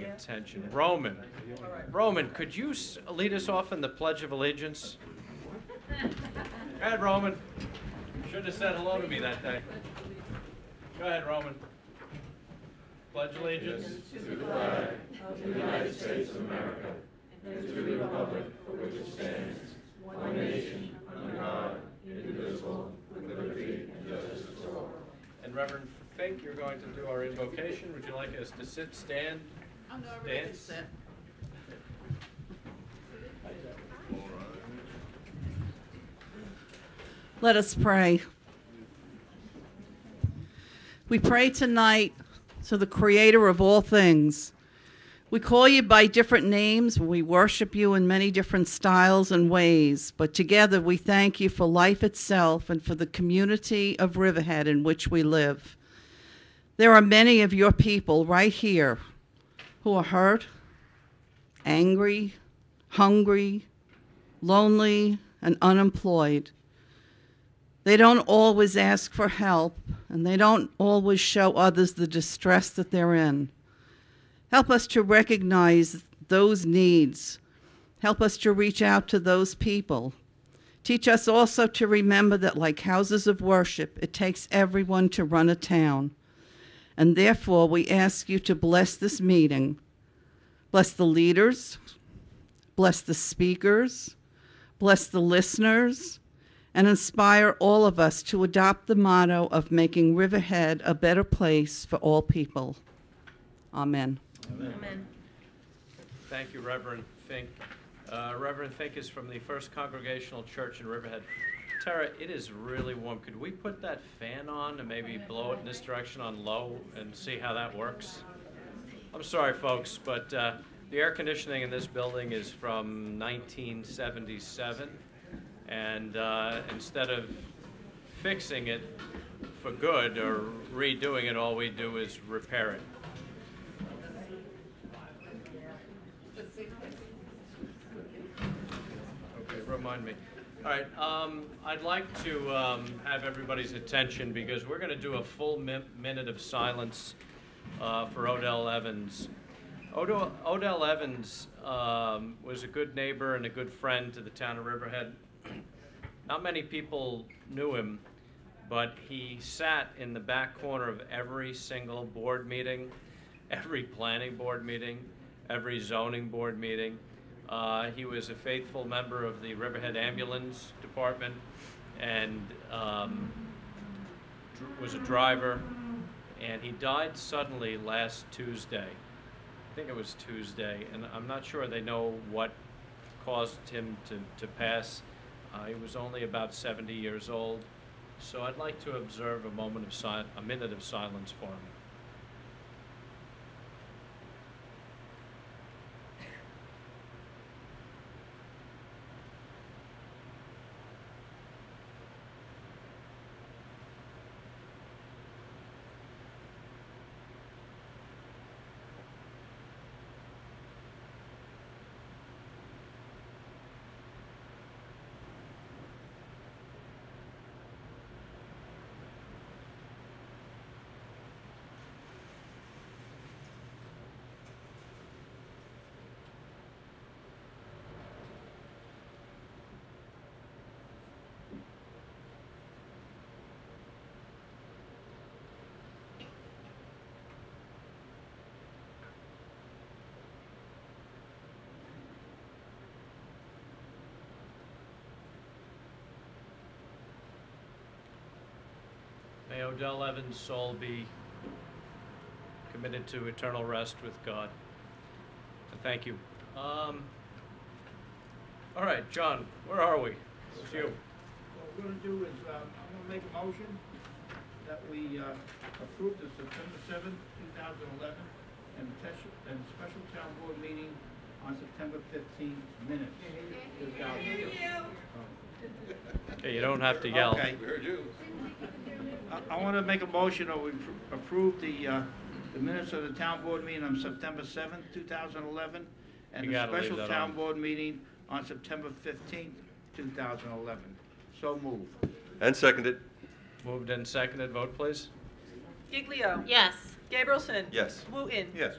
attention. Roman. Roman, could you lead us off in the Pledge of Allegiance? Go ahead, Roman. Should have said hello to me that day. Go ahead, Roman. Pledge allegiance to the flag of the United States of America and to the republic for which it stands, one nation, under God, indivisible, with liberty and justice for all. And Reverend Fink, you're going to do our invocation. Would you like us to sit, stand, dance? Let us pray. We pray tonight to the Creator of all things. We call you by different names. We worship you in many different styles and ways. But together we thank you for life itself and for the community of Riverhead in which we live. There are many of your people right here who are hurt, angry, hungry, lonely, and unemployed. They don't always ask for help, and they don't always show others the distress that they're in. Help us to recognize those needs. Help us to reach out to those people. Teach us also to remember that, like houses of worship, it takes everyone to run a town. And therefore, we ask you to bless this meeting. Bless the leaders, bless the speakers, bless the listeners, and inspire all of us to adopt the motto of making Riverhead a better place for all people. Amen. Amen. Amen. Thank you, Reverend Fink. Reverend Fink is from the First Congregational Church in Riverhead. Tara, it is really warm. Could we put that fan on and maybe blow it in this direction on low and see how that works? I'm sorry, folks, but the air conditioning in this building is from 1977. And instead of fixing it for good or redoing it, all we do is repair it. Okay, remind me. All right, I'd like to have everybody's attention because we're going to do a full minute of silence for Odell Evans. Odell Evans was a good neighbor and a good friend to the town of Riverhead. Not many people knew him, but he sat in the back corner of every single board meeting, every planning board meeting, every zoning board meeting. He was a faithful member of the Riverhead Ambulance Department and was a driver, and he died suddenly last Tuesday. I think it was Tuesday, and I'm not sure they know what caused him to pass. He was only about 70 years old, so I'd like to observe a minute of silence for him. May Odell Evans' soul be committed to eternal rest with God. Thank you. All right, John, where are we? It's you. What we're going to do is I'm going to make a motion that we approve the September 7th, 2011 and special town board meeting on September 15th minutes. Okay, you don't have to yell. Okay. I want to make a motion that we approve the minutes of the town board meeting on September 7th, 2011, and the special town board meeting on September 15th, 2011. So moved. And seconded. Moved and seconded. Vote, please. Giglio. Yes. Gabrielson. Yes. Wooten. Yes.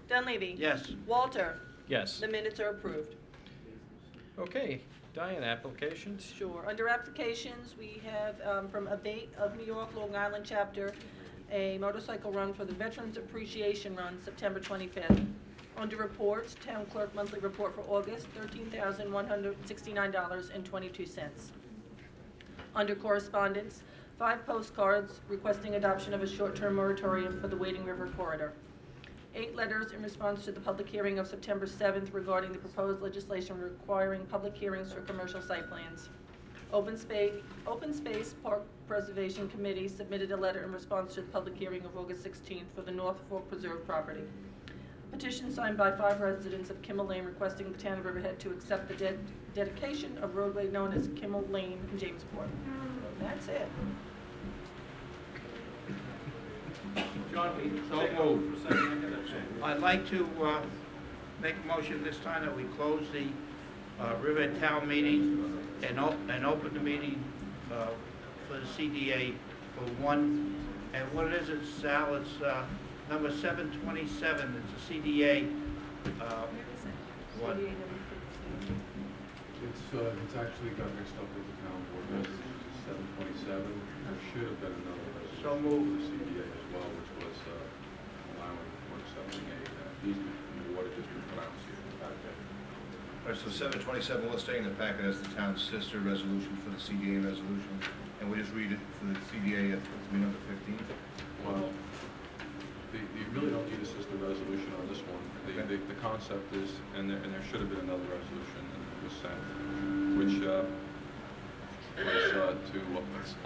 Dunleavy. Yes. Walter. Yes. The minutes are approved. Okay, Diane, applications? Sure. Under applications, we have from Abate of New York, Long Island chapter, a motorcycle run for the Veterans Appreciation Run, September 25th. Under reports, Town Clerk Monthly Report for August, $13,169.22. Under correspondence, 5 postcards requesting adoption of a short-term moratorium for the Wading River corridor. 8 letters in response to the public hearing of September 7th regarding the proposed legislation requiring public hearings for commercial site plans. Open Space Park Preservation Committee submitted a letter in response to the public hearing of August 16th for the North Fork Preserve property. Petition signed by 5 residents of Kimmel Lane requesting the town of Riverhead to accept the dedication of roadway known as Kimmel Lane in Jamesport. That's it. John, we So take over for a second. I get that. I'd like to make a motion this time that we close the Riverhead Town meeting and open the meeting for the CDA for one, and what it is, it's Sal, it's number 727, it's a CDA. What? It's actually got mixed up with the town board resolution 727. There should have been another resolution So for moved. the CDA as well, which was allowing for accepting a easement from the water district allowance here. All right, so 727, let's stay in the packet as the town's sister resolution for the CDA resolution, and we just read it for the CDA at number 15. Well, you really don't need a sister resolution on this one. The concept is, and there should have been another resolution that was sent, which was to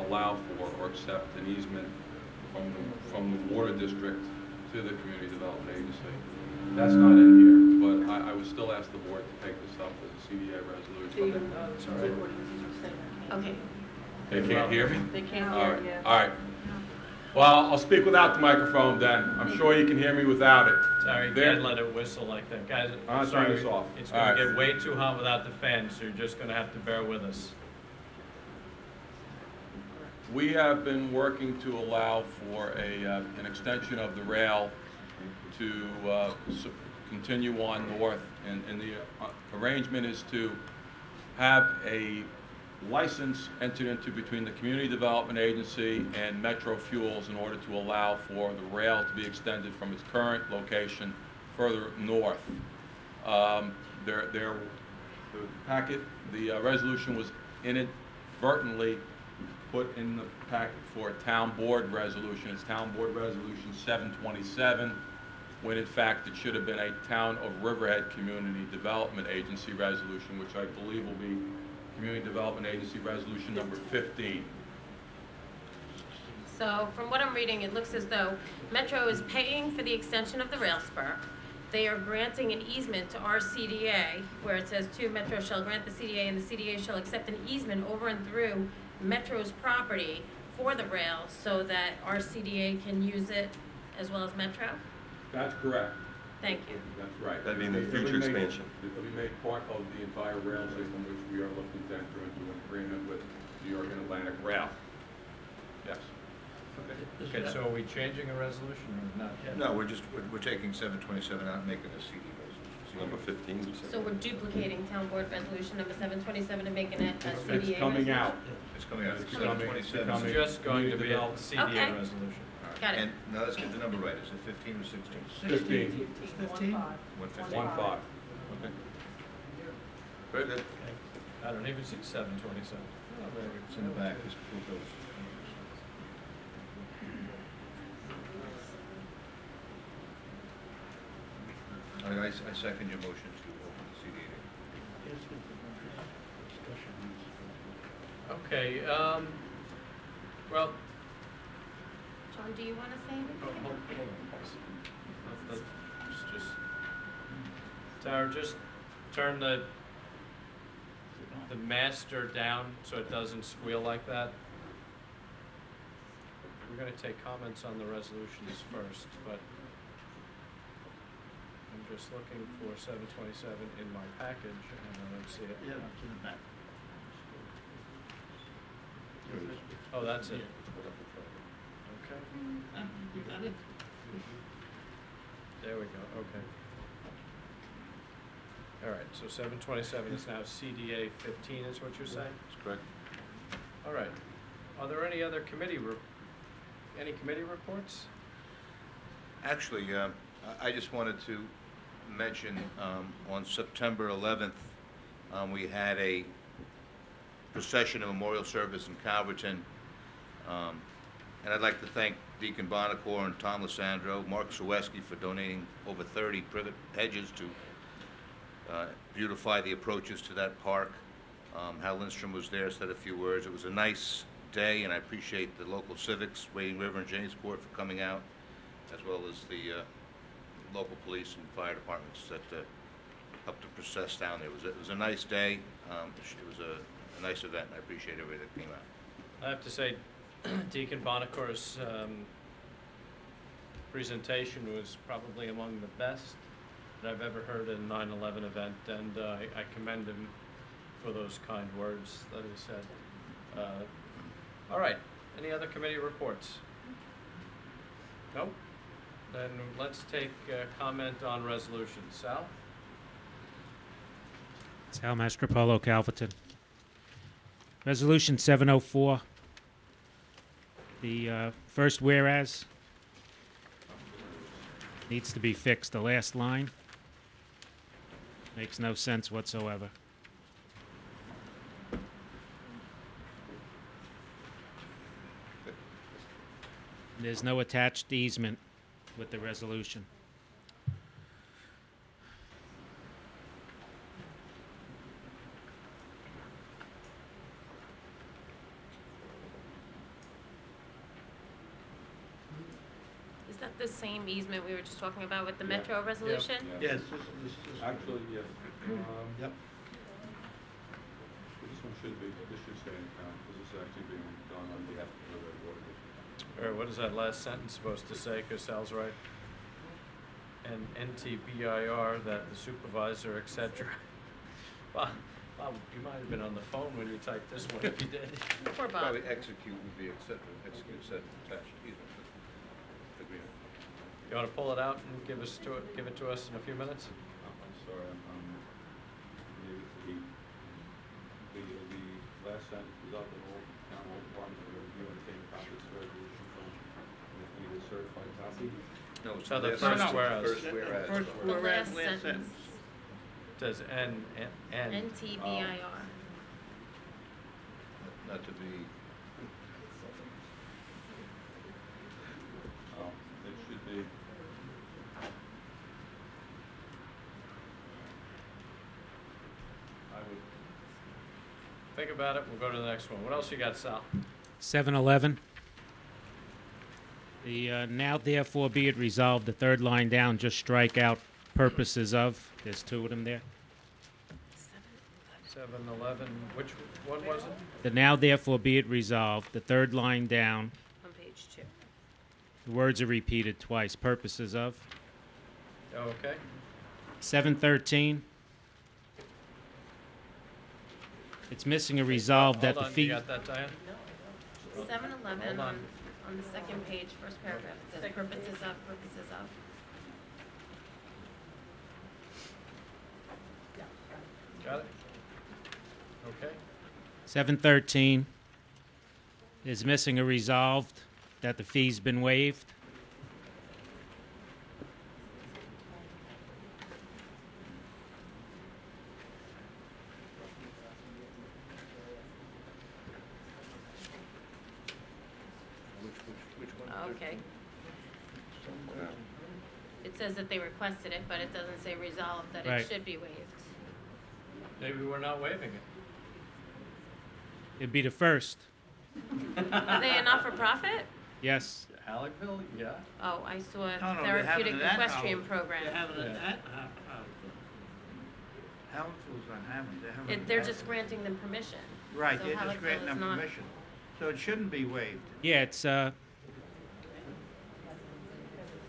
allow for or accept an easement from the water district to the community development agency. That's not in here, but I would still ask the board to take this up as a CDA resolution. Okay. They can't hear me? They can't All hear right. you. All right. Well, I'll speak without the microphone then. I'm sure you can hear me without it. Sorry, There- can't let it whistle like that. Guys, I'll turn sorry, this off. It's All gonna right. get way too hot without the fan, so you're just gonna have to bear with us. We have been working to allow for an extension of the rail to continue on north, and the arrangement is to have a license entered into between the Community Development Agency and Metro Fuels in order to allow for the rail to be extended from its current location further north. The packet, the resolution was inadvertently put in the packet for a town board resolution. It's Town Board Resolution 727, when in fact it should have been a Town of Riverhead Community Development Agency resolution, which I believe will be Community Development Agency Resolution number 15. So from what I'm reading, it looks as though Metro is paying for the extension of the rail spur. They are granting an easement to our CDA, where it says to Metro shall grant the CDA, and the CDA shall accept an easement over and through Metro's property for the rail so that our CDA can use it as well as Metro? That's correct. Thank you. That's right. That'd be in the It'll be future made- expansion. It'll be made part of the entire rail system, which we are looking to enter into an agreement with New York and Atlantic Rail. Yes. Okay, so are we changing a resolution or not yet? No, we're taking 727 out and making a CD resolution. Number 15. you said. So we're duplicating Town Board Resolution number 727 and making it a CDA It's coming resolution? out. It's coming out, It's coming. 727. It's It's just going to be a Community CDA Okay. resolution. Got it. And now let's get the number right, is it 15 or 16? 15. 15? 115. 1-5. Okay. Very good. I don't even see 727. Oh, there we It's in the back, this goes. I second your motion to open the CDA. Okay, well, John, do you want to say anything? hold on. Let's just, Tara, just turn the master down so it doesn't squeal like that. We're gonna take comments on the resolutions first, but I'm just looking for 727 in my package and I don't see it. Yeah, it's in the back. Oh, that's it. Okay. You got it? There we go, okay. All right, so 727 is now CDA 15 is what you're saying? That's correct. All right. Are there any other committee reports? Actually, I just wanted to mention, on September 11th, we had a procession and memorial service in Calverton. And I'd like to thank Deacon Bonacore and Tom Lissandro, Mark Saweski for donating over 30 privet hedges to beautify the approaches to that park. Hal Lindstrom was there, said a few words. It was a nice day, and I appreciate the local civics, Wading River and Jamesport, for coming out, as well as the local police and fire departments that helped to process down there. It was a nice day. It was a nice event, and I appreciate everybody that came out. I have to say, Deacon Bonacore's presentation was probably among the best that I've ever heard at a 9/11 event, and I commend him for those kind words that he said. All right, any other committee reports? Nope. Then let's take comment on resolutions. Sal? Sal Mastropolo, Calverton. Resolution 704. The first whereas needs to be fixed. The last line makes no sense whatsoever. There's no attached easement with the resolution. Is that the same easement we were just talking about with the Metro resolution? Yes, this is. Actually, yes. Yep. This one should be, this should stay in town, because it's actually being done on behalf of the Water District. All right, what is that last sentence supposed to say? Because Sal's right. And NTBIR, that the supervisor, et cetera. Bob, you might have been on the phone when you typed this one if you did. Poor Bob. Probably execute would be execute said attached easement agreement. You want to pull it out and give it to us in a few minutes? I'm sorry, maybe the last sentence is up in all town hall departments will review and obtain copies of the resolution from, if we need a certified copy. No, it's So the last first sentence. whereas. First whereas. First The whereas, last last sentence. It says N. NTBIR. Not to be, It should be, I would, Think about it, we'll go to the next one. What else you got, Sal? 711. The now therefore be it resolved, the third line down, just strike out purposes of. There's two of them there. 711, which one was it? The now therefore be it resolved, the third line down, On page 2. the words are repeated twice, purposes of. Okay. 713. It's missing a resolve that the Hold on, fee. you got that, Diane? 711 Hold on. on the second page, first paragraph. It says purposes of, purposes of. Got it? Okay. 713 is missing a resolved that the fee's been waived. which one? Okay. It says that they requested it, but it doesn't say resolved that Right. it should be waived. Maybe we're not waiving it. It'd be the first. Are they a not-for-profit? Yes. Halleckville, yeah. Oh, I saw a No, they're having therapeutic it at equestrian Howell. program. They're having it Yeah. at Hallett's not having it, they're having it. They're at- just granting them permission. Right, So they're just Halleckville granting is them not- permission. So it shouldn't be waived. Yeah, it's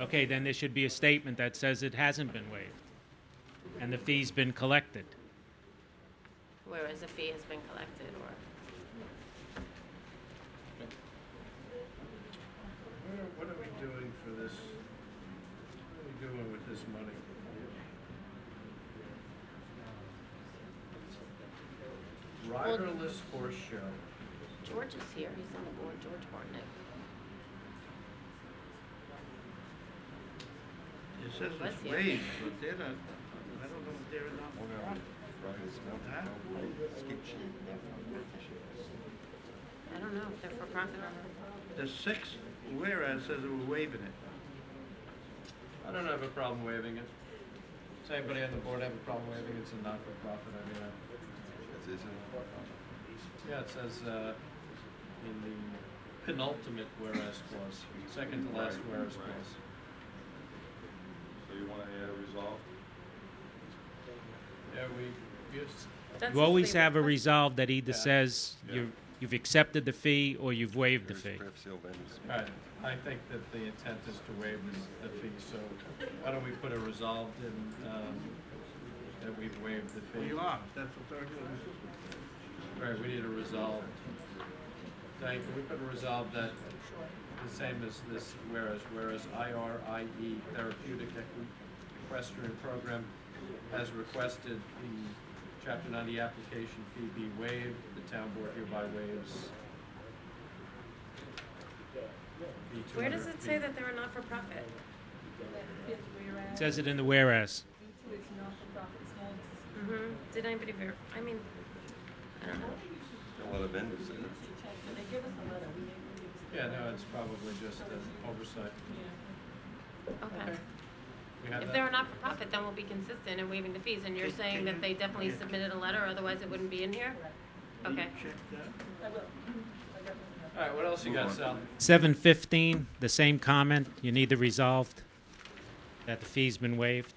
okay, then there should be a statement that says it hasn't been waived and the fee's been collected. Whereas a fee has been collected, or, What are we doing for this? What are we doing with this money? Riderless horse show. George is here, he's on the board, George Bartnick. It says Was it's here. waived, but they're not, I don't know if they're not. Huh? I don't know if they're for profit or not. The sixth whereas says that we're waiving it. I don't have a problem waiving it. Does anybody on the board have a problem waiving it? It's a not-for-profit, I mean, yeah, it says, in the penultimate whereas clause, second to last whereas clause. So you want to add a resolve? Yeah, we used, That's You his always favorite have a question. resolve that either Yeah. says Yeah. you've accepted the fee or you've waived the fee. all right, I think that the intent is to waive the fee, so why don't we put a resolved in, that we've waived the fee? We are, that's what they're doing. Right, we need a resolve. Diane, can we put a resolve that the same as this, whereas IRIE Therapeutic Equestrian Program has requested the Chapter 90 application fee be waived, the town board hereby waives the Where does 200 it fee. say that they're a not-for-profit? It says it in the whereas. Mm-hmm. Did anybody I mean, I don't know. A lot of vendors in it. Yeah, no, it's probably just an oversight. Okay. We have If that? they're a not-for-profit, then we'll be consistent in waiving the fees, and you're saying that they definitely submitted a letter, otherwise it wouldn't be in here? Okay. Check that. All right, what else you got, Sal? 715, the same comment. You need the resolved that the fee's been waived.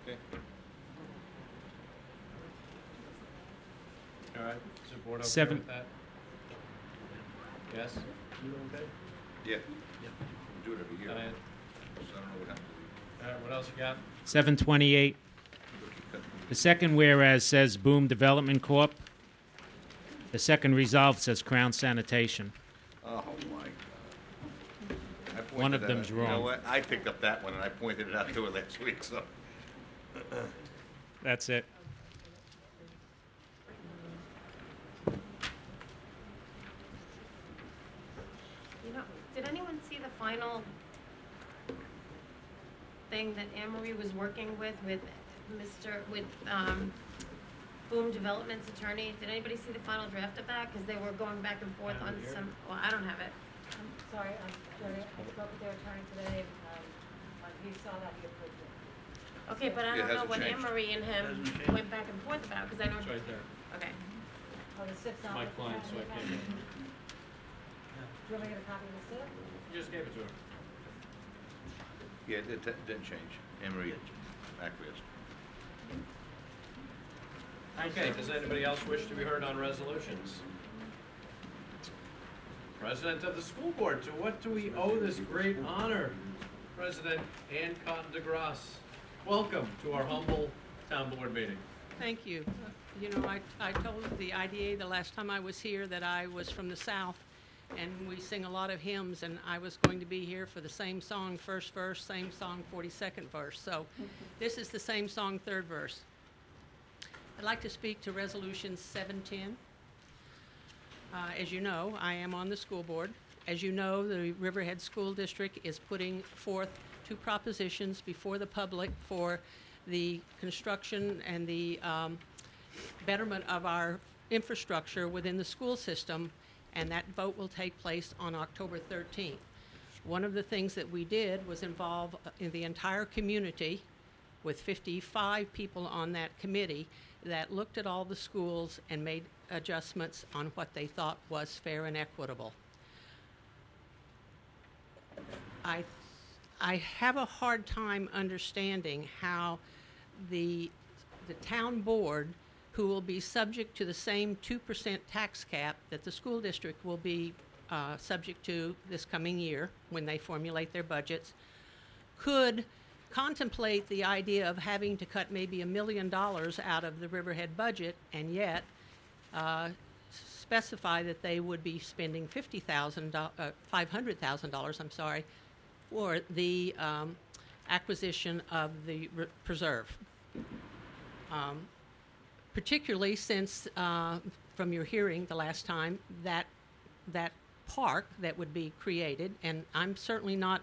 Okay. All right, is the board okay Seven- with that? Yes? You okay? Yeah. We do it every year. Diane? So I don't know what happened. All right, what else you got? 728, the second whereas says Boom Development Corp. The second resolve says Crown Sanitation. Oh, my God. I pointed One of that them's out. You know wrong. what? I picked up that one and I pointed it out to her last week, so. That's it. You know, did anyone see the final thing that Anne Marie was working with Boom Development's attorney? Did anybody see the final draft of that? Because they were going back and forth on some, well, I don't have it. I'm sorry, Jody, I spoke with their attorney today, he saw that, he approved it. Okay, but I It don't know hasn't what Anne changed. Marie and him Hasn't changed. went back and forth about, because I don't. It's right there. Okay. Oh, the SIP's not. My with the client, so I attorney? can't. Do you want me to get a copy of the SIP? You just gave it to her. Yeah, it didn't change. Emery acquiesced. Okay, does anybody else wish to be heard on resolutions? President of the school board, to what do we owe this great honor? President Ann Cotton DeGrasse, welcome to our humble town board meeting. Thank you. You know, I told the IDA the last time I was here that I was from the South, and we sing a lot of hymns, and I was going to be here for the same song, first verse, same song, 42nd verse. So this is the same song, third verse. I'd like to speak to Resolution 710. As you know, I am on the school board. As you know, the Riverhead School District is putting forth 2 propositions before the public for the construction and the betterment of our infrastructure within the school system, and that vote will take place on October 13th. One of the things that we did was involve in the entire community with 55 people on that committee that looked at all the schools and made adjustments on what they thought was fair and equitable. I have a hard time understanding how the town board, who will be subject to the same 2% tax cap that the school district will be subject to this coming year when they formulate their budgets, could contemplate the idea of having to cut maybe $1 million out of the Riverhead budget and yet specify that they would be spending $500,000, I'm sorry, for the acquisition of the preserve. Particularly since, from your hearing the last time, that park that would be created, and I'm certainly not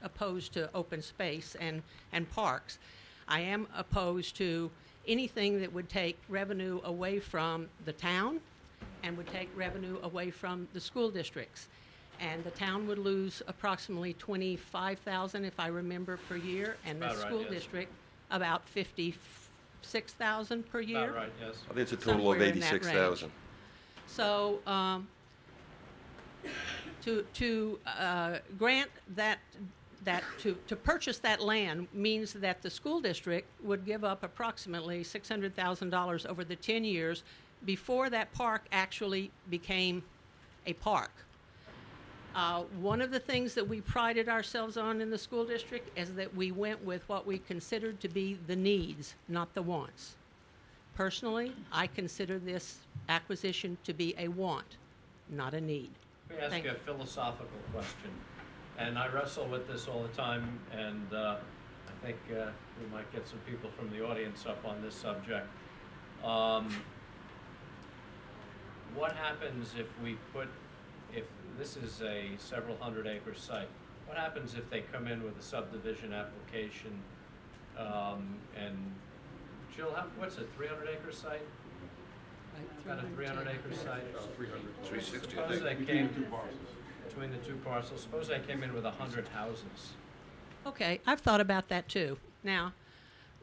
opposed to open space and parks. I am opposed to anything that would take revenue away from the town and would take revenue away from the school districts. And the town would lose approximately $25,000, if I remember, per year, and the school district about $56,000 per year. About right, yes. I think it's a total of 86,000. So to grant that to purchase that land means that the school district would give up approximately $600,000 over the 10 years before that park actually became a park. One of the things that we prided ourselves on in the school district is that we went with what we considered to be the needs, not the wants. Personally, I consider this acquisition to be a want, not a need. Let me ask you a philosophical question. And I wrestle with this all the time, and I think we might get some people from the audience up on this subject. What happens if this is a several hundred acre site, what happens if they come in with a subdivision application and Jill, what's a 300 acre site? About a 300 acre site? 360, I Suppose think. they came between the two parcels. Suppose they came in with 100 houses. Okay, I've thought about that too. Now,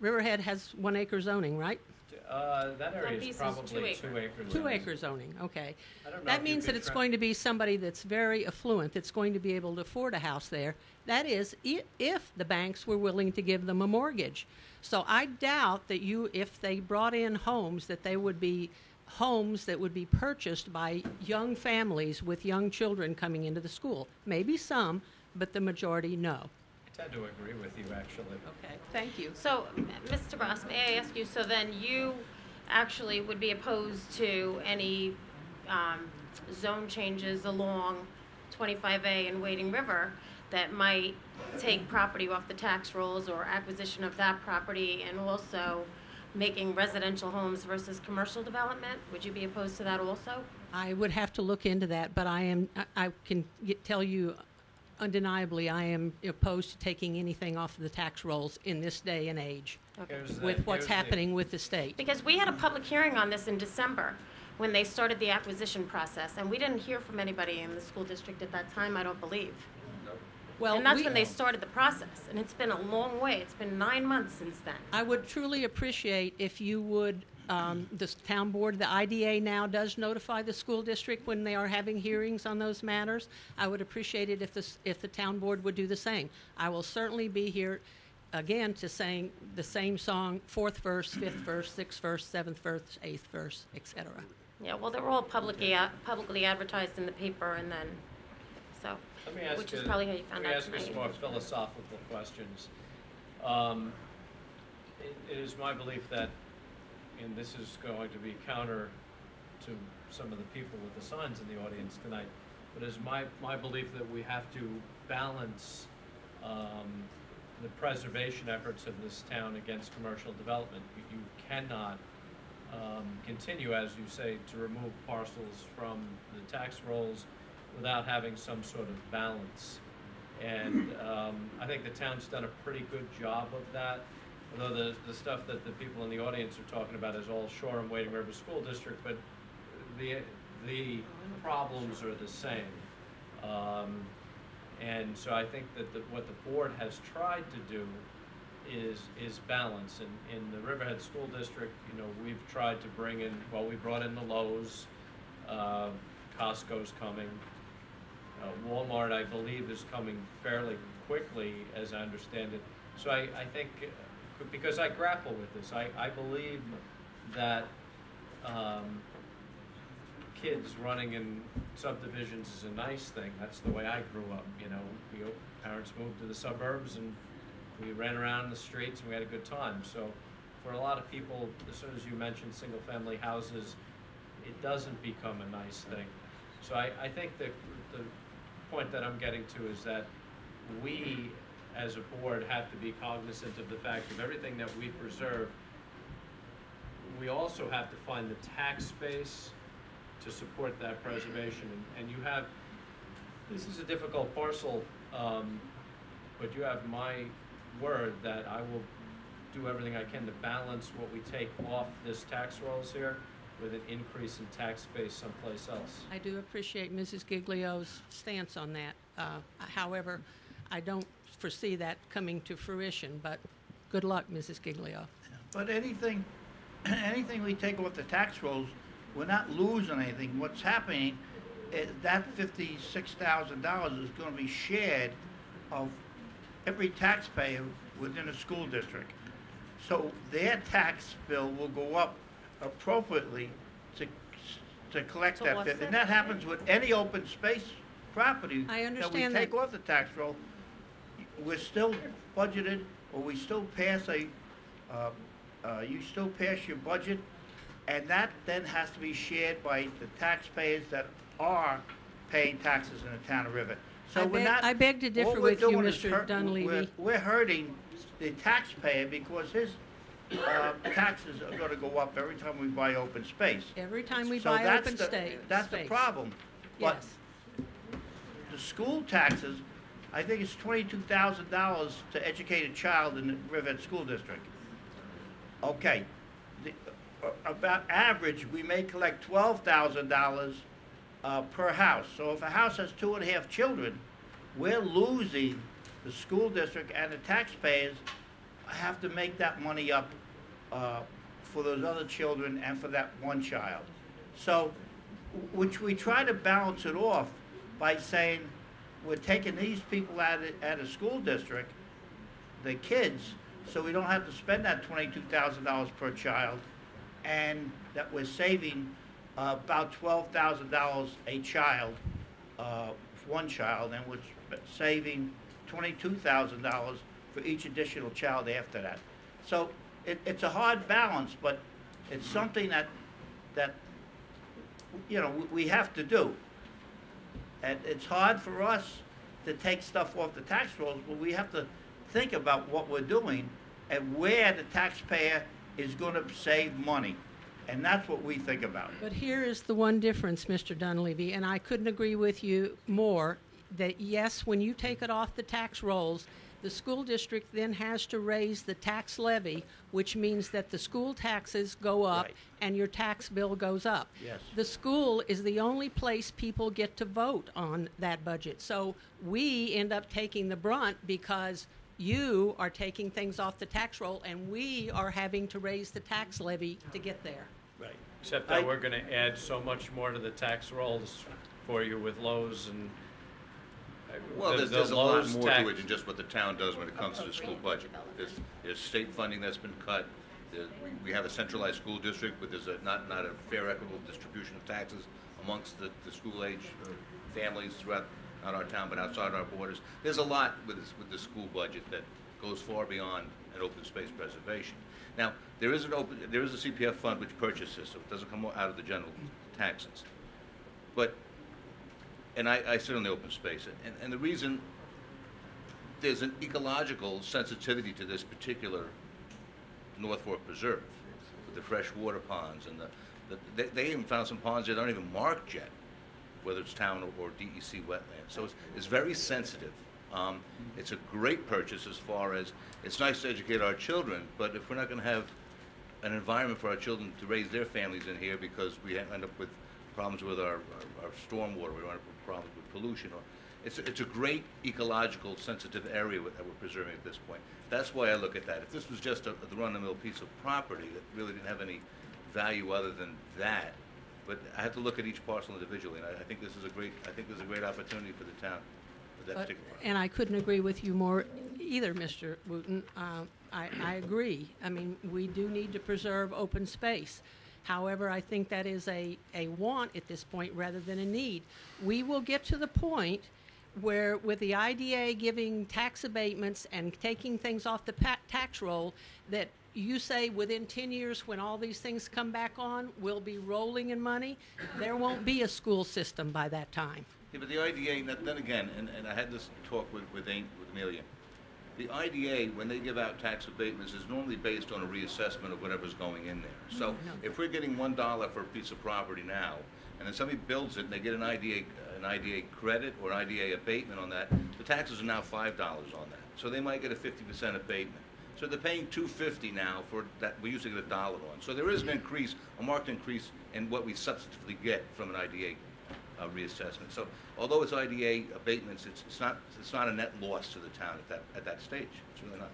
Riverhead has 1 acre zoning, right? That area piece is is probably 2 2 acres. 2 acre zoning, okay. I don't know That if you means could that it's going to be somebody that's very affluent, that's going to be able to afford a house there. That is, if the banks were willing to give them a mortgage. So I doubt that if they brought in homes, that they would be homes that would be purchased by young families with young children coming into the school. Maybe some, but the majority, no. I tend to agree with you, actually. Okay, thank you. So, Mr. Ross, may I ask you, so then you actually would be opposed to any zone changes along 25A and Wading River that might take property off the tax rolls or acquisition of that property and also making residential homes versus commercial development? Would you be opposed to that also? I would have to look into that, but I can tell you undeniably I am opposed to taking anything off of the tax rolls in this day and age with what's happening with the state. Because we had a public hearing on this in December when they started the acquisition process, and we didn't hear from anybody in the school district at that time, I don't believe. Well, and that's when they started the process, and it's been a long way. It's been 9 months since then. I would truly appreciate if you would, the town board, the IDA now does notify the school district when they are having hearings on those matters. I would appreciate it if the town board would do the same. I will certainly be here again to sing the same song, 4th verse, 5th verse, 6th verse, 7th verse, 8th verse, etc. Yeah, well, they're all publicly advertised in the paper, and then, so, Let me ask which you, is probably how you found out Let me ask you some tonight. more philosophical questions. It is my belief that, and this is going to be counter to some of the people with the signs in the audience tonight, but it is my belief that we have to balance the preservation efforts of this town against commercial development. You cannot continue, as you say, to remove parcels from the tax rolls without having some sort of balance. And I think the town's done a pretty good job of that. Although the stuff that the people in the audience are talking about is all Shore and Wading River School District, but the problems are the same. And so I think that what the board has tried to do is balance. And in the Riverhead School District, you know, we've tried to bring in, well, we brought in the Lowe's, Costco's coming, Walmart, I believe, is coming fairly quickly, as I understand it. So I think, because I grapple with this, I believe that kids running in subdivisions is a nice thing. That's the way I grew up, you know. Parents moved to the suburbs and we ran around the streets and we had a good time. So for a lot of people, as soon as you mention single-family houses, it doesn't become a nice thing. So I think that the point that I'm getting to is that we, as a board, have to be cognizant of the fact of everything that we preserve. We also have to find the tax base to support that preservation. And you have, this is a difficult parcel, but you have my word that I will do everything I can to balance what we take off this tax rolls here with an increase in tax base someplace else. I do appreciate Mrs. Giglio's stance on that. However, I don't foresee that coming to fruition, but good luck, Mrs. Giglio. But anything we take off the tax rolls, we're not losing anything. What's happening is that $56,000 is going to be shared of every taxpayer within a school district. So their tax bill will go up appropriately to collect To that offset bit. And that happens with any open space property I that we understand take that. off the tax roll. We're still budgeted, or we still pass you still pass your budget, and that then has to be shared by the taxpayers that are paying taxes in the town of River. So I beg to differ with you, Mr. Dunleavy. We're hurting the taxpayer because his taxes are going to go up every time we buy open space. Every time we So buy that's open space. That's the problem. But Yes. the school taxes, I think it's $22,000 to educate a child in the Riverhead School District. Okay, about average, we may collect $12,000 per house. So if a house has 2.5 children, we're losing the school district, and the taxpayers have to make that money up for those other children and for that one child. So, which we try to balance it off by saying we're taking these people out of school district, the kids, so we don't have to spend that $22,000 per child, and that we're saving about $12,000 a child, one child, and we're saving $22,000 for each additional child after that. So it's a hard balance, but it's something that you know we have to do. And it's hard for us to take stuff off the tax rolls, but we have to think about what we're doing and where the taxpayer is going to save money. And that's what we think about. But here is the one difference, Mr. Dunleavy, and I couldn't agree with you more, that yes, when you take it off the tax rolls, the school district then has to raise the tax levy, which means that the school taxes go up Right. and your tax bill goes up. Yes. The school is the only place people get to vote on that budget. So we end up taking the brunt because you are taking things off the tax roll and we are having to raise the tax levy to get there. Right. Except that we're gonna add so much more to the tax rolls for you with Lowe's and. Well, the there's a lot Lowe's more tax- to it than just what the town does when it comes to the school budget. There's state funding that's been cut. We have a centralized school district, but there's not a fair, equitable distribution of taxes amongst the school-age families throughout, not our town, but outside our borders. There's a lot with the school budget that goes far beyond an open space preservation. Now, there is a CPF fund which purchases, so it doesn't come out of the general taxes. But and I sit on the open space, and the reason there's an ecological sensitivity to this particular North Fork Preserve, with the freshwater ponds, and they even found some ponds that aren't even marked yet, whether it's town or DEC wetlands. So it's very sensitive. It's a great purchase as far as, it's nice to educate our children, but if we're not going to have an environment for our children to raise their families in here because we end up with problems with our stormwater, we end up with problems with pollution. It's a great ecological sensitive area that we're preserving at this point. That's why I look at that. If this was just the run-of-the-mill piece of property that really didn't have any value other than that, but I have to look at each parcel individually, and I think this is a great opportunity for the town for that particular property. And I couldn't agree with you more either, Mr. Wooten. I agree. I mean, we do need to preserve open space. However, I think that is a want at this point rather than a need. We will get to the point where, with the IDA giving tax abatements and taking things off the tax roll, that you say within 10 years, when all these things come back on, we'll be rolling in money. There won't be a school system by that time. Yeah, but the IDA, then again, and I had this talk with Amelia, the IDA, when they give out tax abatements, is normally based on a reassessment of whatever's going in there. So if we're getting $1 for a piece of property now, and then somebody builds it and they get an IDA credit or an IDA abatement on that, the taxes are now $5 on that. So they might get a 50% abatement. So they're paying $2.50 now for that we used to get $1 on. So there is an increase, a marked increase in what we substantively get from an IDA reassessment. So although it's IDA abatements, it's not a net loss to the town at that stage. It's really not.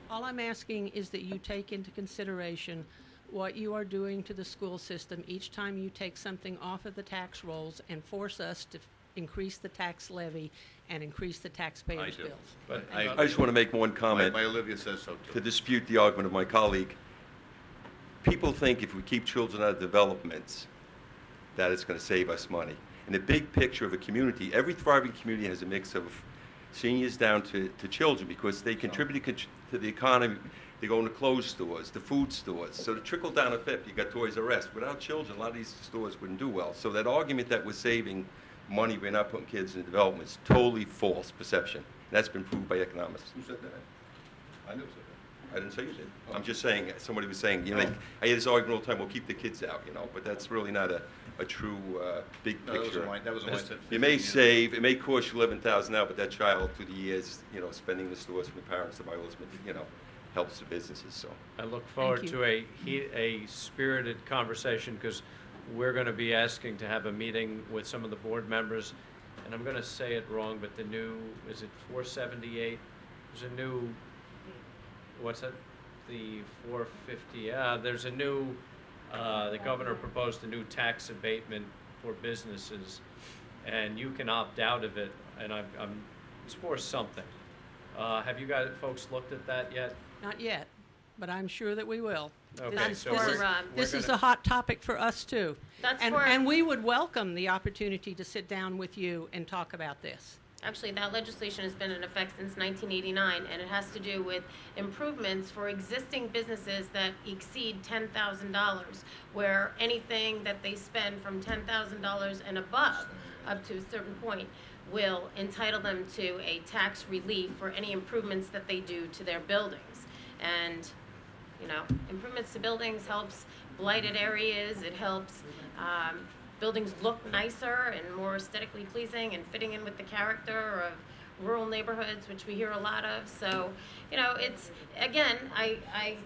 All I'm asking is that you take into consideration what you are doing to the school system each time you take something off of the tax rolls and force us to increase the tax levy and increase the taxpayers' bills. But I just want to make one comment my Olivia says so too. to dispute the argument of my colleague. People think if we keep children out of developments, that it's going to save us money. In the big picture of a community, every thriving community has a mix of seniors down to children because they contribute to the economy. They go into clothes stores, the food stores. So the trickle-down effect, you got Toys R Us. Without children, a lot of these stores wouldn't do well. So that argument that we're saving money, we're not putting kids in development, is totally false perception. That's been proved by economists. Who said that? I never said that. I didn't say you did. I'm just saying, somebody was saying, you know, I hear this argument all the time, we'll keep the kids out, you know, but that's really not a true big picture. That was a line said. You may save, it may cost you $11,000 now, but that child through the years, you know, spending the stores from the parents to buy all this, you know, helps the businesses, so. I look forward to a spirited conversation because we're going to be asking to have a meeting with some of the board members, and I'm going to say it wrong, but the new, is it 478? There's a new, what's that? The 450, there's a new, the governor proposed a new tax abatement for businesses, and you can opt out of it, and it's for something. Have you guys, folks, looked at that yet? Not yet, but I'm sure that we will. Okay, This is a hot topic for us too. That's and we would welcome the opportunity to sit down with you and talk about this. Actually, that legislation has been in effect since 1989, and it has to do with improvements for existing businesses that exceed $10,000, where anything that they spend from $10,000 and above, up to a certain point, will entitle them to a tax relief for any improvements that they do to their buildings. And, you know, improvements to buildings helps blighted areas, it helps buildings look nicer and more aesthetically pleasing and fitting in with the character of rural neighborhoods, which we hear a lot of. So, you know, it's, again, I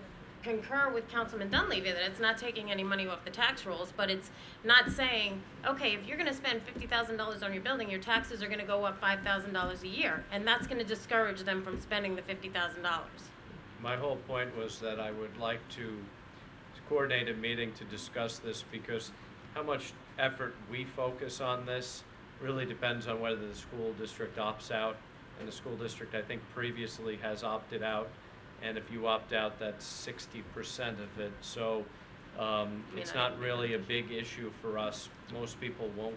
concur with Councilman Dunleavy that it's not taking any money off the tax rolls, but it's not saying, okay, if you're going to spend $50,000 on your building, your taxes are going to go up $5,000 a year, and that's going to discourage them from spending the $50,000. My whole point was that I would like to coordinate a meeting to discuss this because how much effort we focus on this really depends on whether the school district opts out, and the school district, I think, previously has opted out, and if you opt out, that's 60% of it. So it's not really a big issue for us. Most people won't.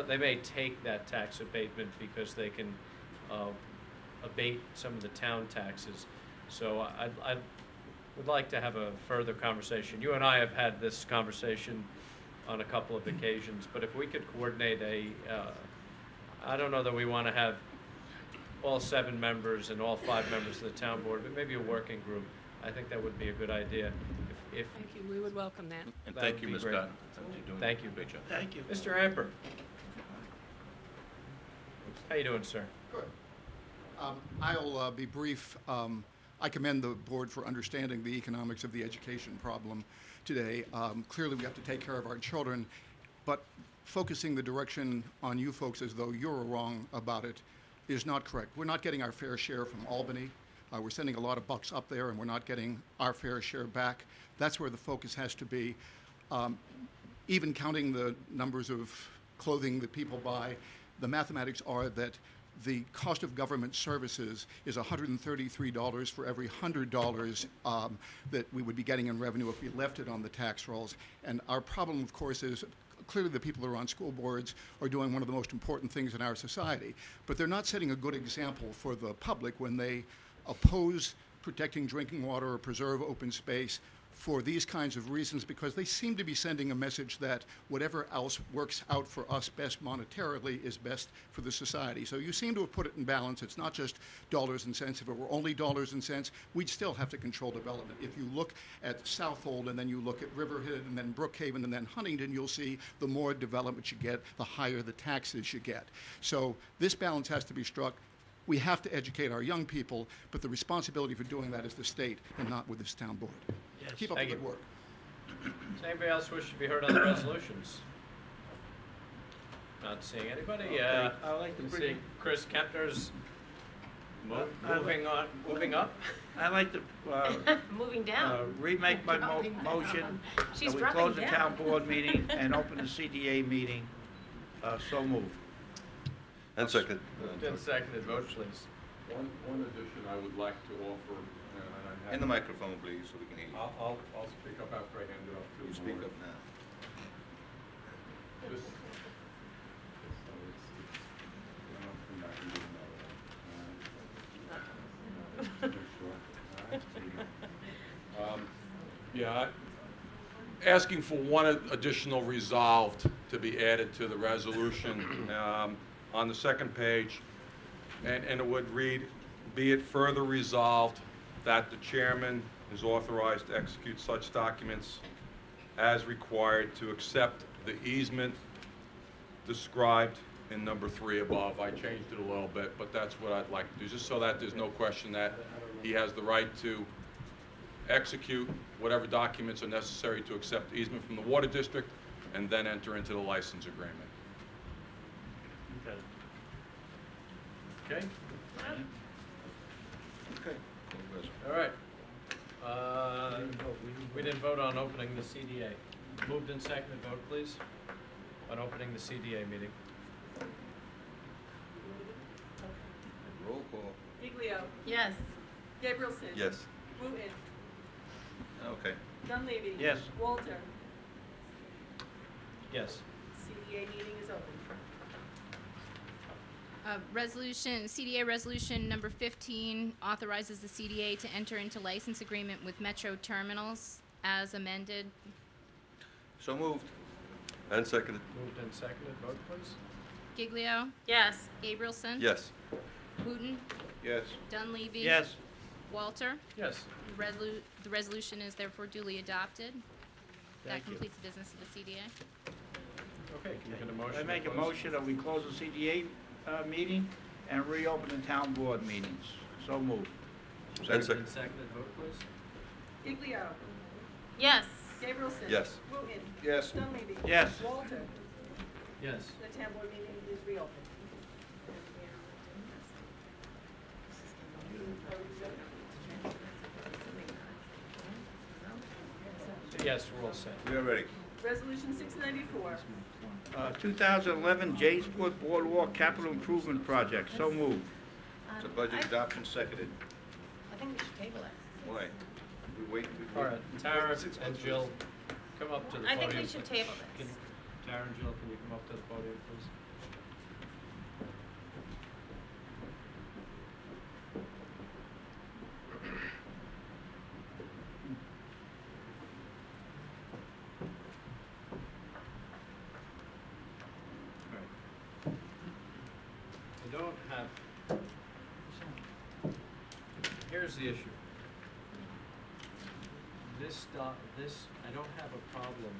They may take that tax abatement because they can abate some of the town taxes. So I would like to have a further conversation. You and I have had this conversation on a couple of occasions, but if we could coordinate I don't know that we want to have all 7 members and all 5 members of the town board, but maybe a working group. I think that would be a good idea. If Thank you. We would welcome that. And That thank would you, be Ms. great. Cotton. Thank you. Great job. Thank you. Mr. Amper. How you doing, sir? Good. I'll be brief. I commend the board for understanding the economics of the education problem today. Clearly, we have to take care of our children, but focusing the direction on you folks as though you're wrong about it is not correct. We're not getting our fair share from Albany. We're sending a lot of bucks up there, and we're not getting our fair share back. That's where the focus has to be. Even counting the numbers of clothing that people buy, the mathematics are that the cost of government services is $133 for every $100 that we would be getting in revenue if we left it on the tax rolls. And our problem, of course, is clearly the people who are on school boards are doing one of the most important things in our society, but they're not setting a good example for the public when they oppose protecting drinking water or preserve open space for these kinds of reasons, because they seem to be sending a message that whatever else works out for us best monetarily is best for the society. So you seem to have put it in balance. It's not just dollars and cents. If it were only dollars and cents, we'd still have to control development. If you look at Southold and then you look at Riverhead and then Brookhaven and then Huntington, you'll see the more development you get, the higher the taxes you get. So this balance has to be struck. We have to educate our young people, but the responsibility for doing that is the state and not with this town board. Yes. Keep up the good work. Does anybody else wish to be heard on the resolutions? Not seeing anybody. Okay. I'd like to You bring- see Chris Kempner's moving up. I'd like to Moving down. remake my motion She's that we dropping close the down. town board meeting and open the CDA meeting. So moved. And second. Moved and seconded. Vote, please. One addition I would like to offer, and I have. In the microphone, please, so we can hear you. I'll speak up after I hand it off to You speak up now. Just- Yeah, asking for one additional resolved to be added to the resolution on the second page, and it would read, be it further resolved that the chairman is authorized to execute such documents as required to accept the easement described in number 3 above. I changed it a little bit, but that's what I'd like to do, just so that there's no question that he has the right to execute whatever documents are necessary to accept easement from the water district and then enter into the license agreement. Okay. Okay. All right. We didn't vote on opening the CDA. Moved and seconded. Vote, please, on opening the CDA meeting. Roll call. Giglio. Yes. Gabrielson. Yes. Wooten. Okay. Dunleavy. Yes. Walter. Yes. CDA meeting is open. CDA resolution number 15 authorizes the CDA to enter into license agreement with Metro Terminals as amended. So moved. And seconded. Moved and seconded. Vote, please. Giglio. Yes. Gabrielson. Yes. Wooten. Yes. Dunleavy. Yes. Walter. Yes. The resolution is therefore duly adopted. That Thank you. completes the business of the CDA. Okay, can you get a motion? I make to a close? motion that we close the CDA meeting and reopen the town board meetings. So moved. And Moved seconded. and seconded. Vote, please. Giglio. Yes. Gabrielson. Yes. Wooten. Yes. Dunleavy. Yes. Walter. Yes. The town board meeting is reopened. Yes, we're all set. We are ready. Resolution 694. 2011 Jamesport Boardwalk Capital Improvement Project. So moved. So budget adoption seconded. I think we should table it. Why? We wait. All right, Tara and Jill, come up to the I podium. think we should table Can- this. Tara and Jill, can you come up to the podium, please? All right. I don't have, here's the issue. This, I don't have a problem.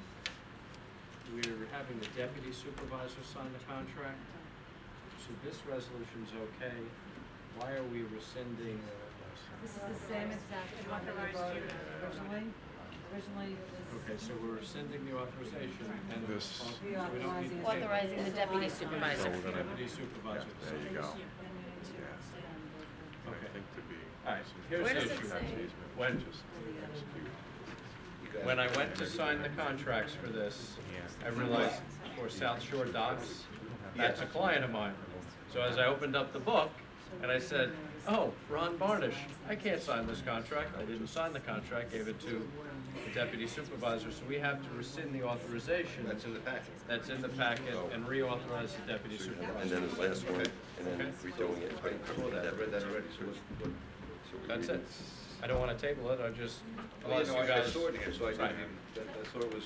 We're having the deputy supervisor sign the contract, so this resolution's okay. Why are we rescinding? This is the same exact one that you voted originally. Originally, Okay, so we're rescinding the authorization and This- so we don't need to Authorizing the deputy supervisor. deputy supervisor. to sign. go. Okay. to be. All right, here's Where the does it issue. say? When I went to sign the contracts for this, I realized for South Shore Docks, that's a client of mine. So as I opened up the book, and I said, oh, Ron Barnish, I can't sign this contract. I didn't sign the contract, gave it to the deputy supervisor, so we have to rescind the authorization. That's in the packet. That's in the packet and reauthorize the deputy supervisor. And then the last one, and then redoing it. I read that already, so That's it. I don't want to table it, I just, Oh, unless no, you I guys. saw it again, so I Right. didn't, I thought it was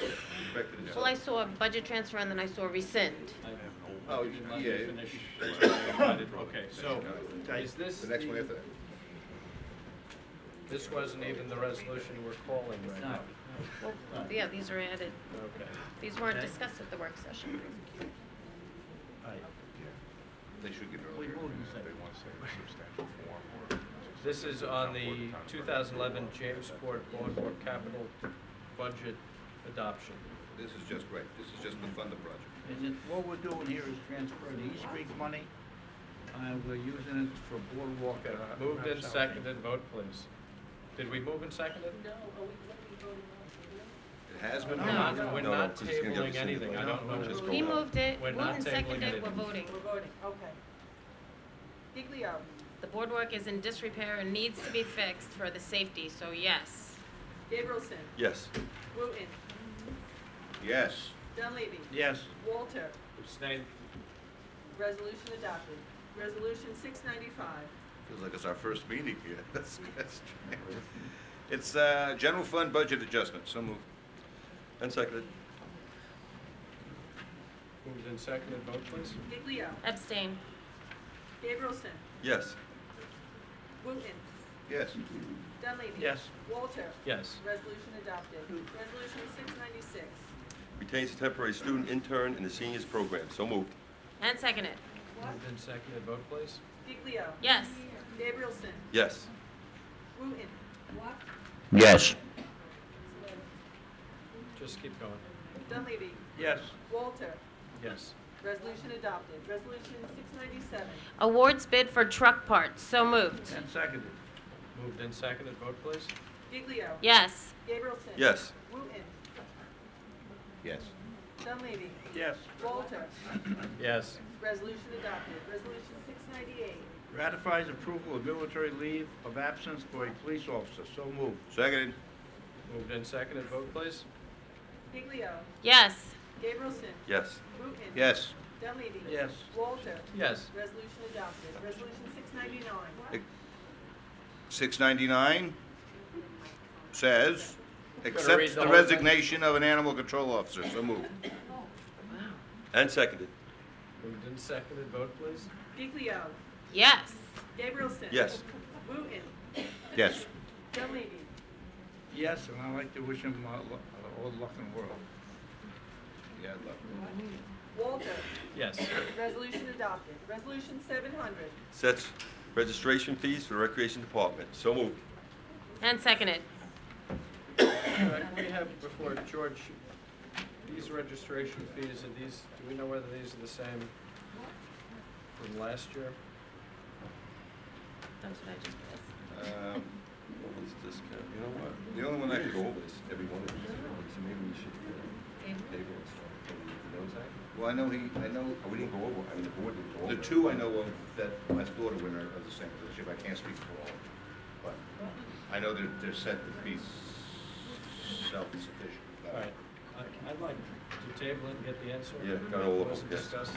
corrected. Well, I saw a budget transfer and then I saw rescind. Oh, Didn't let me yeah. finish. Okay, so, is this The next one after that. This wasn't even the resolution we're calling right now. Well, yeah, these are added. Okay. These weren't discussed at the work session. They should get it We earlier. moved and They seconded. want to say substantial form or. This is on the 2011 Jamesport Boardwalk Capital Budget Adoption. This is just great. This is just to fund the project. Is it, what we're doing here is transfer the East Street money, we're using it for boardwalk. Moved and seconded, vote please. Did we move and second it? It has been. We're No, not, no. we're No, not 'cause it's gonna get tabling rescinded. anything, I don't know. Just He go on. moved it, We're moved not and tabling seconded, anything. we're voting. We're voting, okay. Giglio. The boardwalk is in disrepair and needs to be fixed for the safety, so yes. Gabrielson. Yes. Wooten. Yes. Dunleavy. Yes. Walter. Abstain. Resolution adopted. Resolution 695. Feels like it's our first meeting here. That's strange. It's general fund budget adjustment. So moved. And seconded. Moved and seconded, vote please. Giglio. Abstain. Gabrielson. Yes. Wooten. Yes. Dunleavy. Yes. Walter. Yes. Resolution adopted. Resolution 696. Retains a temporary student intern in the seniors program. So moved. And seconded. Moved and seconded, vote please. Giglio. Yes. Gabrielson. Yes. Wooten. Yes. Just keep going. Dunleavy. Yes. Walter. Yes. Resolution adopted. Resolution 697. Awards bid for truck parts, so moved. And seconded. Moved and seconded, vote please. Giglio. Yes. Gabrielson. Yes. Wooten. Yes. Dunleavy. Yes. Walter. Yes. Resolution adopted. Resolution 698. Ratifies approval of military leave of absence for a police officer. So moved. Seconded. Moved and seconded, vote please. Giglio. Yes. Gabrielson. Yes. Wooten. Yes. Dunleavy. Yes. Walter. Yes. Resolution adopted. Resolution 699. 699 says, read accepts the the whole thing? resignation of an animal control officer. So moved. And seconded. Moved and seconded, vote please. Giglio. Yes. Gabrielson. Yes. Wooten. Yes. Dunleavy. Yes, and I'd like to wish him all the luck in the world. Yeah, I'd love Walter. Yes. Resolution adopted. Resolution 700. Sets registration fees for the recreation department. So moved. And seconded. All right, we have before, George, these registration fees, are these, do we know whether these are the same from last year? That's what I just read. What's this kind of- You know what? The only one I could could go over this, every one of these, so maybe we should table it. You know that? Well, I know, Oh, we didn't go over, I mean, the board didn't go over. the two I know of that last daughter winner are the same position. I can't speak for all, but I know they're said to be self-sufficient. All right, I'd like to table it and get the answer. Yeah, got all of them, Wasn't yes. discussed.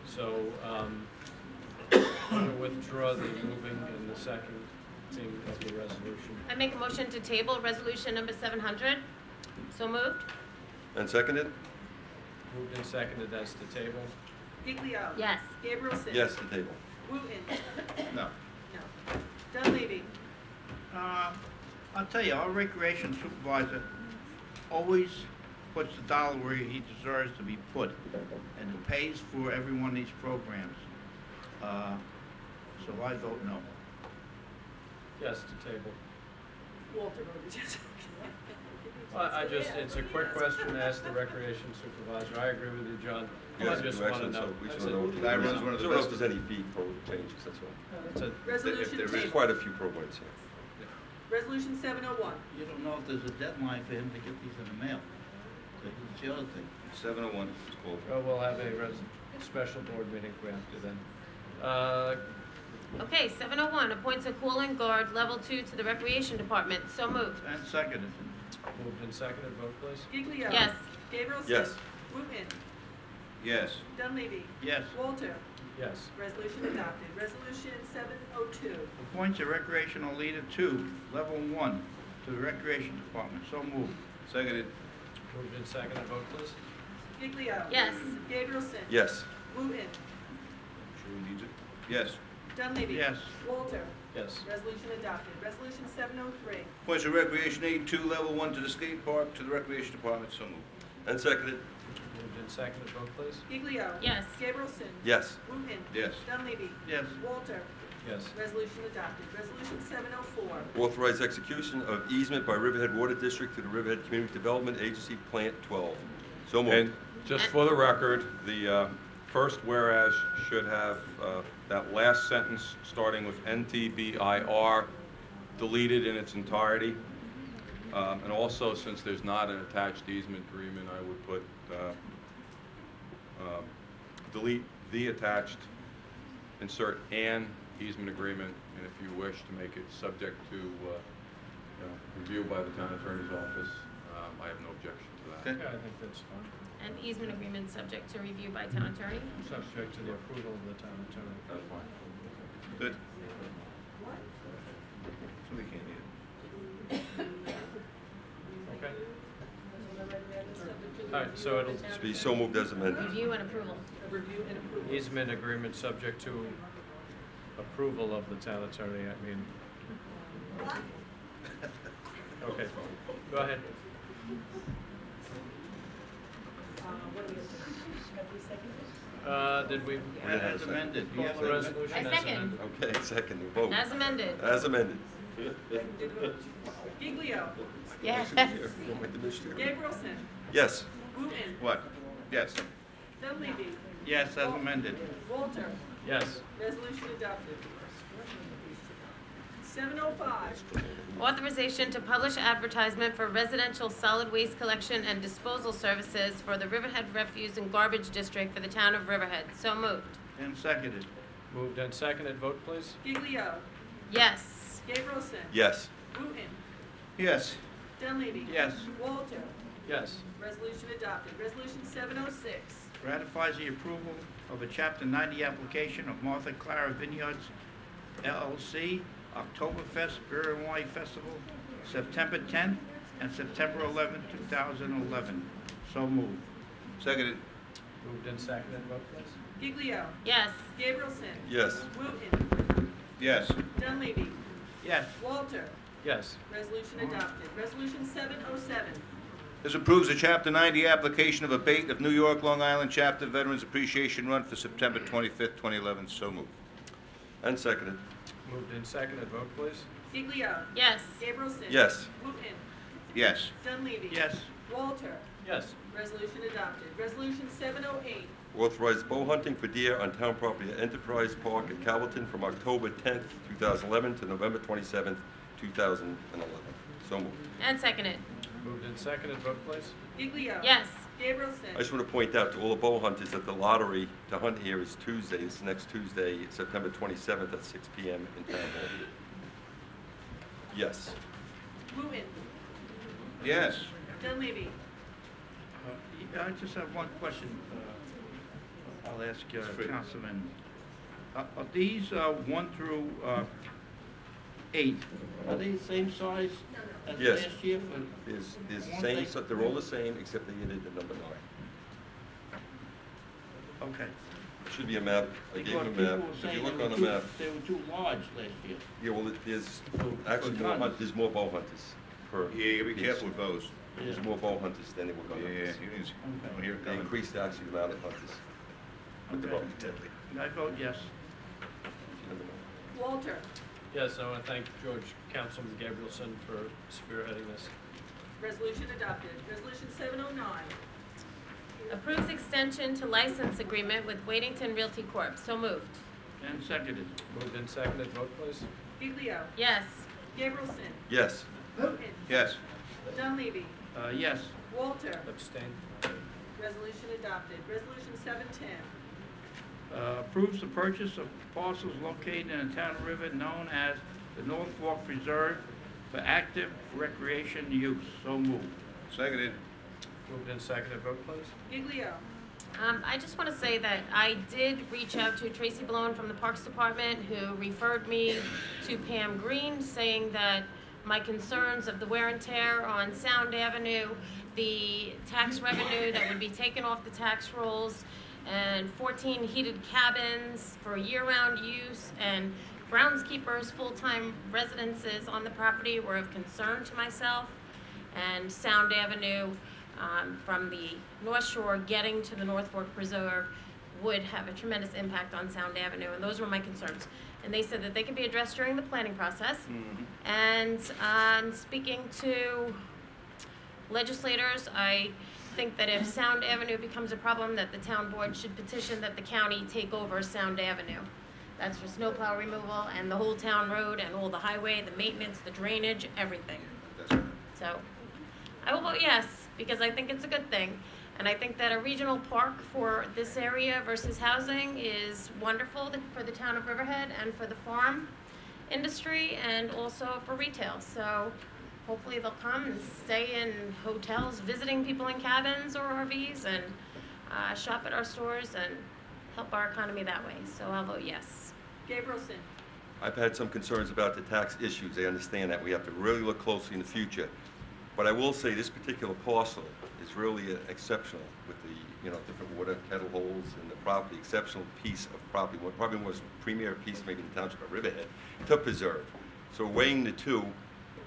So, I'm going to withdraw the moving and the second thing of the resolution. I make a motion to table resolution number 700. So moved. And seconded? Moved and seconded as to table. Giglio. Yes. Gabrielson. Yes, the table. Wooten. No. No. Dunleavy. I'll tell you, our recreation supervisor always puts the dollar where he deserves to be put, and he pays for every one of these programs. So I vote no. Yes, to table. Walter voted yes. I just, it's a quick question to ask the recreation supervisor. I agree with you, John. You I guys just do want to excellent, know. so we just That's want it. to know. Guy runs one of the So if best. there's any fee code changes, that's all. That's it. Resolution there is- There's tabled. quite a few programs here. Resolution 701. You don't know if there's a deadline for him to get these in the mail. That's the other thing. 701 is called. Well, we'll have a special board meeting we have to then. Okay, 701, appoints a cooling guard level 2 to the Recreation Department. So moved. And seconded. Moved and seconded, vote please. Giglio. Yes. Gabrielson. Yes. Wooten. Yes. Dunleavy. Yes. Walter. Yes. Resolution adopted. Resolution 702. Appoints a recreational leader 2, level 1, to the Recreation Department. So moved. Seconded. Moved and seconded, vote please. Giglio. Yes. Gabrielson. Yes. Wooten. Yes. Dunleavy. Yes. Walter. Yes. Resolution adopted. Resolution 703. Appoints a recreation aide 2, level 1 to the skate park to the recreation department. So moved. And seconded. Moved and seconded, vote please. Giglio. Yes. Gabrielson. Yes. Wooten. Yes. Dunleavy. Yes. Walter. Yes. Resolution adopted. Resolution 704. Authorize execution of easement by Riverhead Water District to the Riverhead Community Development Agency, Plant 12. So moved. And just for the record, the first whereas should have that last sentence starting with NTBIR deleted in its entirety. And also, since there's not an attached easement agreement, I would put delete the attached, insert an easement agreement, and if you wish to make it subject to review by the town attorney's office, I have no objection to that. Yeah, I think that's fine. And easement agreement subject to review by town attorney. Subject to the approval of the town attorney. That's fine. Good. Somebody can't need it. Okay. All right, so it'll To be so moved as amended. Review and approval. Review and approval. easement agreement subject to approval of the town attorney, I mean. Okay, go ahead. What do we have to second? Did we? As amended. Call Yes, the resolution I as second. amended? Okay, second, vote. As amended. As amended. Giglio. Yes. Gabrielson. Yes. Wooten. What? Yes. Dunleavy. Yes, as amended. Walter. Yes. Resolution adopted. 705. Authorization to publish advertisement for residential solid waste collection and disposal services for the Riverhead Refuse and Garbage District for the town of Riverhead. So moved. And seconded. Moved and seconded, vote please. Giglio. Yes. Gabrielson. Yes. Wooten. Yes. Dunleavy. Yes. Walter. Yes. Resolution adopted. Resolution 706. Ratifies the approval of a Chapter 90 application of Martha Clara Vineyards LLC, Oktoberfest Beer and Wine Festival, September 10th and September 11th, 2011. So moved. Seconded. Moved and seconded, vote please. Giglio. Yes. Gabrielson. Yes. Wooten. Yes. Dunleavy. Yes. Walter. Yes. Resolution adopted. Resolution 707. This approves a Chapter 90 application of abate of New York, Long Island Chapter Veterans Appreciation Run for September 25th, 2011. So moved. And seconded. Moved and seconded, vote please. Giglio. Yes. Gabrielson. Yes. Wooten. Yes. Dunleavy. Yes. Walter. Yes. Resolution adopted. Resolution 708. Authorize bow hunting for deer on town property at Enterprise Park at Calverton from October 10th, 2011 to November 27th, 2011. So moved. And seconded. Moved and seconded, vote please. Giglio. Yes. Gabrielson. I just want to point out to all the bow hunters that the lottery to hunt here is Tuesday. It's next Tuesday, September 27th at 6 p.m. in Town Hall. Yes. Wooten. Yes. Dunleavy. I just have one question. I'll ask Councilman. Are these 1 through 8, are they the same size as Yes. last year? There's the One same, thing- so they're all the same except they added the number 9. Okay. It should be a map. I gave Because you a people map. were If saying you they look were on the too- map, they were too large last year. yeah, well, there's For actually more, guns. there's more bow hunters per. Yeah, you gotta be piece. careful with those. There's more bow hunters than there were gun Yeah, hunters. you need to, I don't hear it They coming. increased actually the amount of hunters. But they're Okay. both deadly. I vote yes. Walter. Yes, I want to thank George Councilman Gabrielson for spearheading this. Resolution adopted. Resolution 709. Approves extension to license agreement with Wadington Realty Corp. So moved. And seconded. Moved and seconded, vote please. Giglio. Yes. Gabrielson. Yes. Wooten. Yes. Dunleavy. Yes. Walter. Abstain. Resolution adopted. Resolution 710. approves the purchase of parcels located in the town of Riverhead known as the North Fork Preserve for active recreation use. So moved. Seconded. Moved and seconded. Vote, please. Giglio. I just want to say that I did reach out to Tracy Blown from the Parks Department, who referred me to Pam Green, saying that my concerns of the wear and tear on Sound Avenue, the tax revenue that would be taken off the tax rolls, and 14 heated cabins for year-round use, and groundskeepers, full-time residences on the property were of concern to myself, and Sound Avenue from the North Shore getting to the North Fork Preserve would have a tremendous impact on Sound Avenue, and those were my concerns. And they said that they could be addressed during the planning process. And speaking to legislators, I think that if Sound Avenue becomes a problem, that the town board should petition that the county take over Sound Avenue. That's for snowplow removal and the whole town road and all the highway, the maintenance, the drainage, everything. So I will vote yes, because I think it's a good thing. And I think that a regional park for this area versus housing is wonderful for the town of Riverhead and for the farm industry and also for retail. So hopefully they'll come and stay in hotels, visiting people in cabins or RVs, and shop at our stores and help our economy that way. So I'll vote yes. Gabrielson. I've had some concerns about the tax issues. I understand that. We have to really look closely in the future. But I will say this particular parcel is really exceptional with the, different water kettle holes and the property, exceptional piece of property, probably the most premier piece maybe in the township of Riverhead to preserve. So we're weighing the two.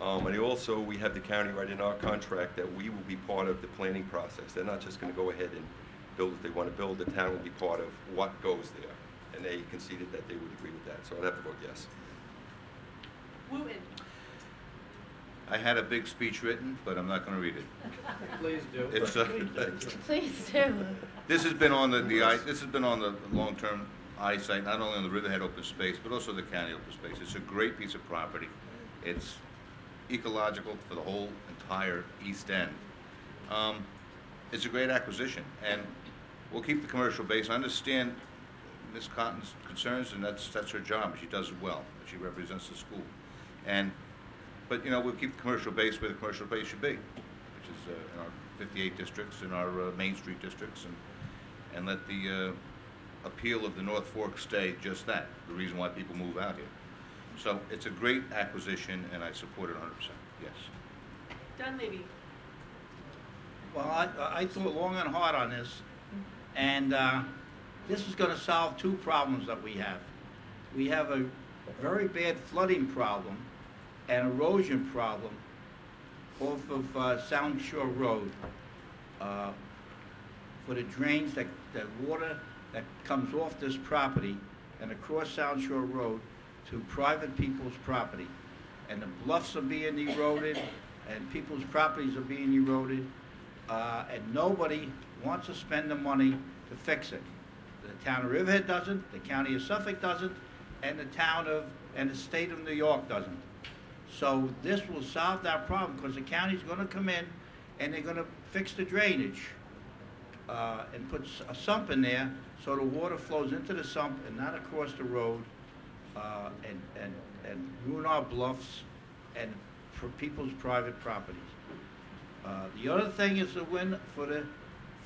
And also we have the county right in our contract that we will be part of the planning process. They're not just going to go ahead and build what they want to build. The town will be part of what goes there. And they conceded that they would agree with that. So I'd have to vote yes. Wooten. I had a big speech written, but I'm not going to read it. Please do. It's Please do. this has been on this has been on the long-term eyesight, not only on the Riverhead open space, but also the county open space. It's a great piece of property. It's ecological for the whole entire East End. It's a great acquisition, and we'll keep the commercial base. I understand Ms. Cotton's concerns, and that's her job. She does it well. She represents the school, but we'll keep the commercial base where the commercial base should be, which is in our 58 districts, in our Main Street districts, and let the appeal of the North Fork stay just that, the reason why people move out here. So it's a great acquisition, and I support it 100%, yes. Dunleavy. Well, I thought long and hard on this, and this is going to solve two problems that we have. We have a very bad flooding problem and erosion problem off of Sound Shore Road for the drains, the water that comes off this property and across Sound Shore Road to private people's property. And the bluffs are being eroded and people's properties are being eroded, and nobody wants to spend the money to fix it. The town of Riverhead doesn't, the county of Suffolk doesn't, and the state of New York doesn't. So this will solve that problem, because the county's going to come in and they're going to fix the drainage and put a sump in there so the water flows into the sump and not across the road, and ruin our bluffs and for people's private properties. The other thing is a win for the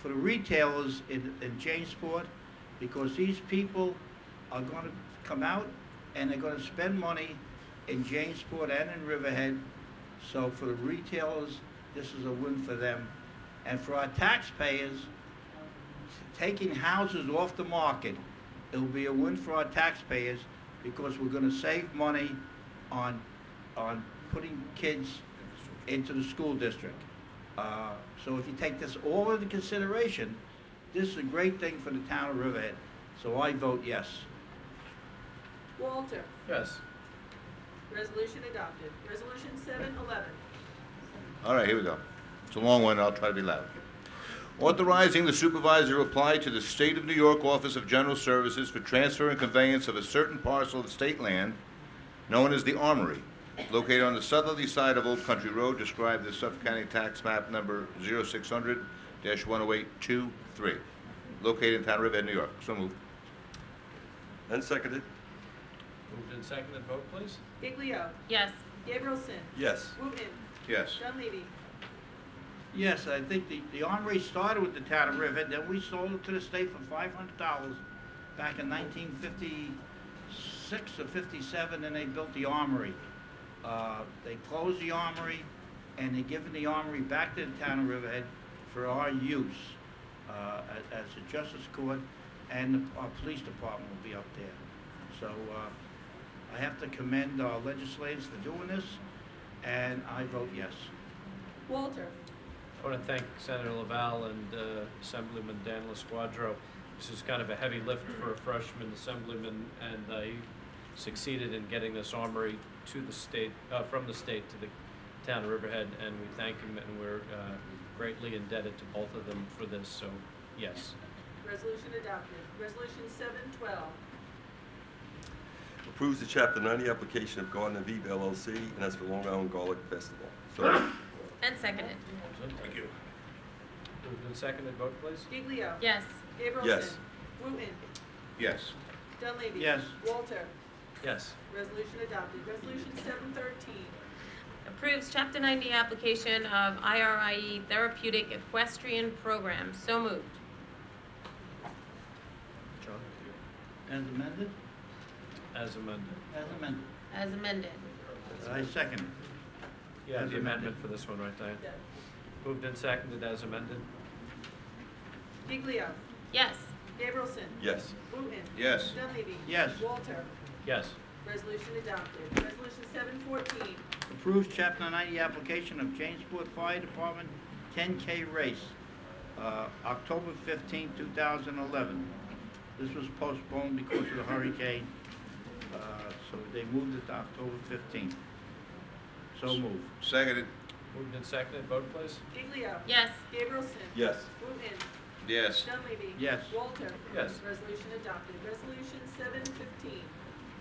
retailers in Jamesport, because these people are going to come out and they're going to spend money in Jamesport and in Riverhead. So for the retailers, this is a win for them. And for our taxpayers, taking houses off the market, it will be a win for our taxpayers, because we're going to save money on putting kids into the school district. So if you take this all into consideration, this is a great thing for the town of Riverhead. So I vote yes. Walter. Yes. Resolution adopted. Resolution 711. All right, here we go. It's a long one. I'll try to be loud. Authorizing the supervisor to apply to the State of New York Office of General Services for transfer and conveyance of a certain parcel of state land known as the Armory, located on the southerly side of Old Country Road, described as Suffolk County Tax Map number 0600-10823, located in town of Riverhead, New York. So moved. And seconded. Moved and seconded, vote please. Giglio. Yes. Gabrielson. Yes. Wooten. Yes. Dunleavy. Yes, I think the armory started with the town of Riverhead, then we sold it to the state for $500 back in 1956 or 57, and they built the armory. They closed the armory, and they given the armory back to the town of Riverhead for our use as a justice court, and our police department will be up there. So I have to commend our legislators for doing this, and I vote yes. Walter. I want to thank Senator Laval and Assemblyman Dan LaSquadro. This is kind of a heavy lift for a freshman assemblyman, and he succeeded in getting this armory to the state, from the state to the town of Riverhead, and we thank him, and we're greatly indebted to both of them for this, so yes. Resolution adopted. Resolution 712. Approves the Chapter 90 application of Garden and Vive LLC, and that's for Long Island Garlic Festival. So And seconded. Thank you. Moved and seconded, vote please. Giglio. Yes. Gabrielson. Yes. Wooten. Yes. Dunleavy. Yes. Walter. Yes. Resolution adopted. Resolution 713. Approves Chapter 90 application of IRIE Therapeutic Equestrian Program. So moved. John? As amended? As amended. As amended. As amended. I second it. Yeah, As the amended. amendment for this one, right, Diane? Yes. Moved and seconded as amended. Giglio. Yes. Gabrielson. yes. Wooten. Yes. Dunleavy. Yes. Walter. Yes. Resolution adopted. Resolution 714. Approves Chapter 90 application of Jamesport Fire Department 10K race, October 15, 2011. This was postponed because of the hurricane, so they moved it to October 15th. So moved. Seconded. Moved and seconded, vote please. Giglio. Yes. Gabrielson. Yes. Wooten. Yes. Dunleavy. Yes. Walter. Yes. Resolution adopted. Resolution 715.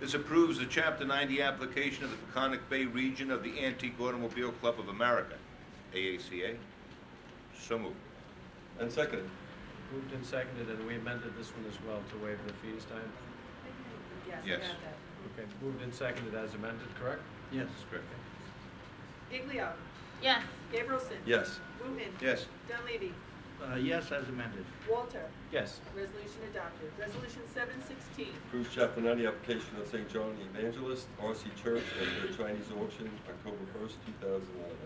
This approves the Chapter 90 application of the Peconic Bay region of the Antique Automobile Club of America, AACA. So moved. And seconded. Moved and seconded, and we amended this one as well to waive the fees, Diane? Yes, I Yes. got that. Okay, moved and seconded as amended, correct? Yes. That's correct. Giglio. Yes. Gabrielson. Yes. Wooten. Yes. Dunleavy. Yes, as amended. Walter. Yes. Resolution adopted. Resolution 716. Approves Chapter 90 application of St. John the Evangelist, RC Church, and their Chinese auction, October 1st, 2011.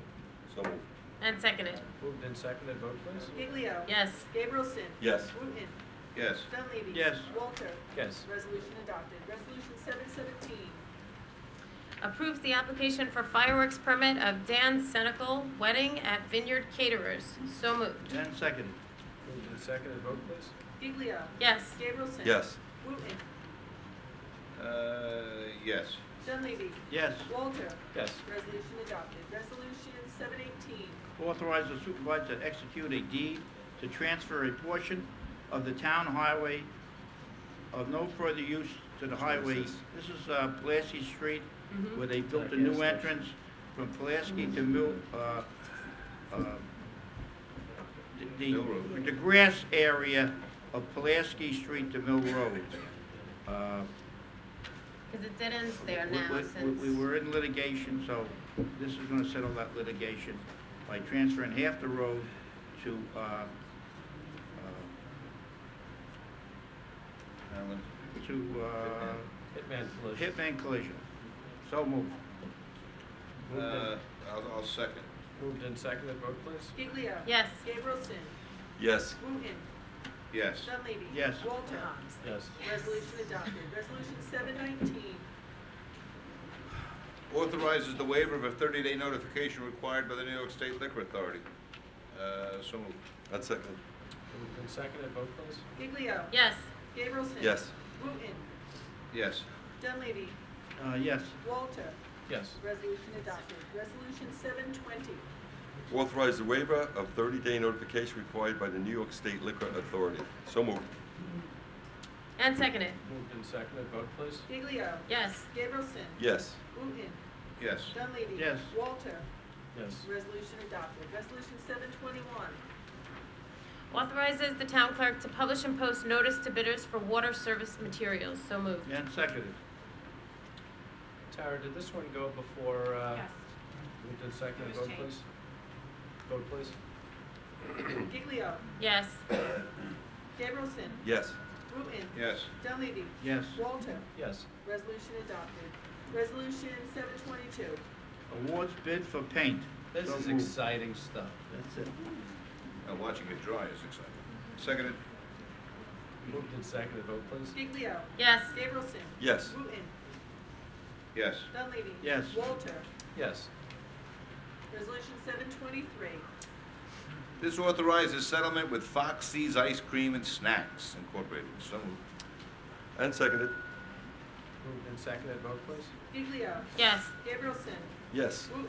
So moved. And seconded. Moved and seconded, vote please. Giglio. Yes. Gabrielson. Yes. Wooten. Yes. Dunleavy. Yes. Walter. Yes. Resolution adopted. Resolution 717. Approves the application for fireworks permit of Dan Senecal Wedding at Vineyard Caterers. So moved. And seconded. Moved and seconded, vote please. Giglio. Yes. Gabrielson. Yes. Wooten. Yes. Dunleavy. Yes. Walter. Yes. Resolution adopted. Resolution 718. Authorize the supervisor to execute a deed to transfer a portion of the town highway of no further use to the highway. This is Pulaski Street, where they built a new entrance from Pulaski to Mill Road. the grass area of Pulaski Street to Mill Road. Because it dead ends there now since. We were in litigation, so this is gonna settle that litigation by transferring half the road to, Alan. to, Hitman collision. Hitman Collision. So moved. Moved and- I'll second. Moved and seconded, vote please. Giglio. Yes. Gabrielson. Yes. Wooten. Yes. Dunleavy. Yes. Walter. Yes. Resolution adopted. Resolution 719. Authorizes the waiver of a 30-day notification required by the New York State Liquor Authority. So moved. And seconded. Moved and seconded, vote please. Giglio. Yes. Gabrielson. Yes. Wooten. Yes. Dunleavy. Yes. Walter. Yes. Resolution adopted. Resolution 720. Authorize the waiver of 30-day notification required by the New York State Liquor Authority. So moved. And seconded. Moved and seconded, vote please. Giglio. Yes. Gabrielson. Yes. Wooten. Yes. Dunleavy. Yes. Walter. Yes. Resolution adopted. Resolution 721. Authorizes the town clerk to publish and post notice to bidders for water service materials. So moved. And seconded. Tara, did this one go before, Yes. moved and seconded? It was Vote, please. changed. Vote, please. Giglio. Yes. Gabrielson. Yes. Wooten. Yes. Dunleavy. Yes. Walter. Yes. Resolution adopted. Resolution 722. Awards bid for paint. This So is moved. exciting stuff. That's it. Now, watching it dry is exciting. Seconded. Moved and seconded. Vote, please. Giglio. Yes. Gabrielson. Yes. Wooten. Yes. Dunleavy. Yes. Walter. Yes. Resolution 723. This authorizes settlement with Fox Seas Ice Cream and Snacks Incorporated. So moved. And seconded. Moved and seconded. Vote, please. Giglio. Yes. Gabrielson. Yes. Wooten.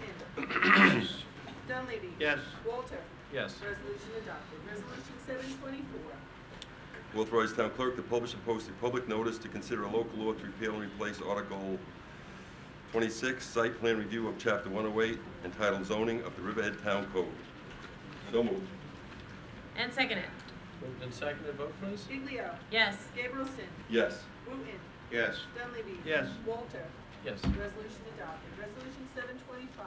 Yes. Dunleavy. Yes. Walter. Yes. Resolution adopted. Resolution 724. Authorize town clerk to publish and post a public notice to consider a local law to repeal and replace Article 26, Site Plan Review of Chapter 108, entitled Zoning of the Riverhead Town Code. So moved. And seconded. Moved and seconded. Vote, please. Giglio. Yes. Gabrielson. Yes. Wooten. Yes. Dunleavy. Yes. Walter. Yes. Resolution adopted. Resolution 725.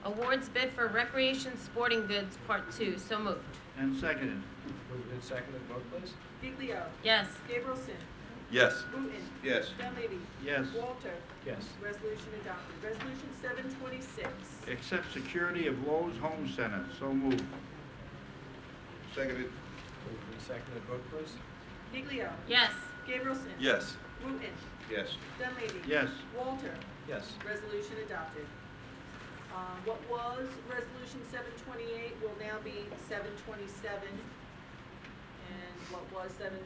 Awards bid for recreation sporting goods, Part 2. So moved. And seconded. Moved and seconded. Vote, please. Giglio. Yes. Gabrielson. Yes. Wooten. Yes. Dunleavy. Yes. Walter. Yes. Resolution adopted. Resolution 726. Accept security of Lowe's Home Center. So moved. Seconded. Moved and seconded. Vote, please. Giglio. Yes. Gabrielson. Yes. Wooten. Yes. Dunleavy. Yes. Walter. Yes. Resolution adopted. What was Resolution 728 will now be 727. And what was 729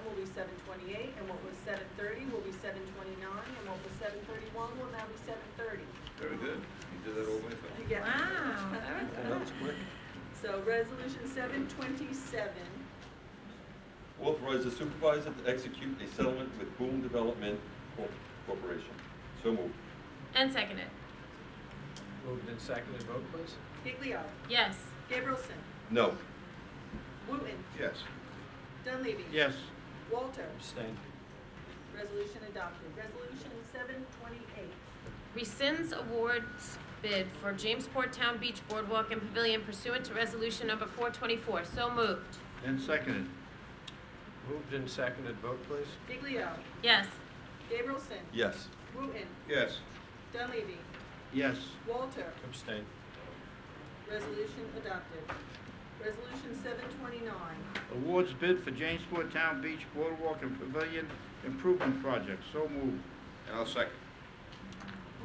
will be 728. And what was 730 will be 729. And what was 731 will now be 730. Very good. You did that all the way through. Yeah. Wow. That was quick. So Resolution 727. Authorize the supervisor to execute a settlement with Boom Development Corporation. So moved. And seconded. Moved and seconded. Vote, please. Giglio. Yes. Gabrielson. No. Wooten. Yes. Dunleavy. Yes. Walter. Abstain. Resolution adopted. Resolution 728. Rescinds awards bid for Jamesport Town Beach Boardwalk and Pavilion pursuant to resolution number 424. So moved. And seconded. Moved and seconded. Vote, please. Giglio. Yes. Gabrielson. Yes. Wooten. Yes. Dunleavy. Yes. Walter. Abstain. Resolution adopted. Resolution 729. Awards bid for Jamesport Town Beach Boardwalk and Pavilion Improvement Project. So moved. And I'll second.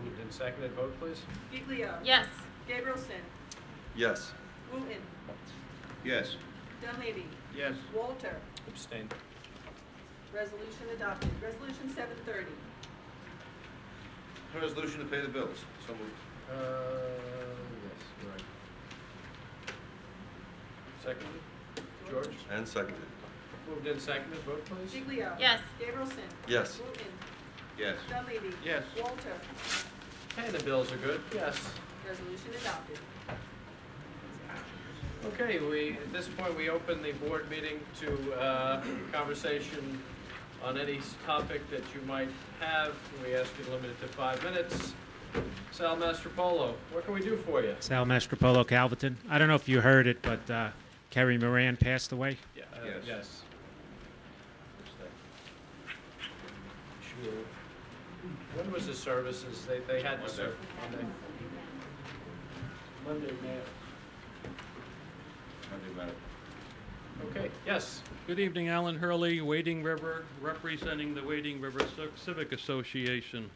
Moved and seconded. Vote, please. Giglio. Yes. Gabrielson. Yes. Wooten. Yes. Dunleavy. Yes. Walter. Abstain. Resolution adopted. Resolution 730. Resolution to pay the bills. So moved. Yes, you're right. Seconded. George? And seconded. Moved and seconded. Vote, please. Giglio. Yes. Gabrielson. Yes. Wooten. Yes. Dunleavy. Yes. Walter. And the bills are good. Yes. Resolution adopted. Okay, at this point, we open the board meeting to conversation on any topic that you might have. We ask you to limit it to 5 minutes. Sal Mastropolo, what can we do for you? Sal Mastropolo, Calverton. I don't know if you heard it, but Kerry Moran passed away. Yeah, Yes. yes. Sure. When was the services? They had to serve Monday. Monday, Mayor. Monday, Madam. Okay, yes. Good evening, Alan Hurley, Wading River, representing the Wading River Civic Association.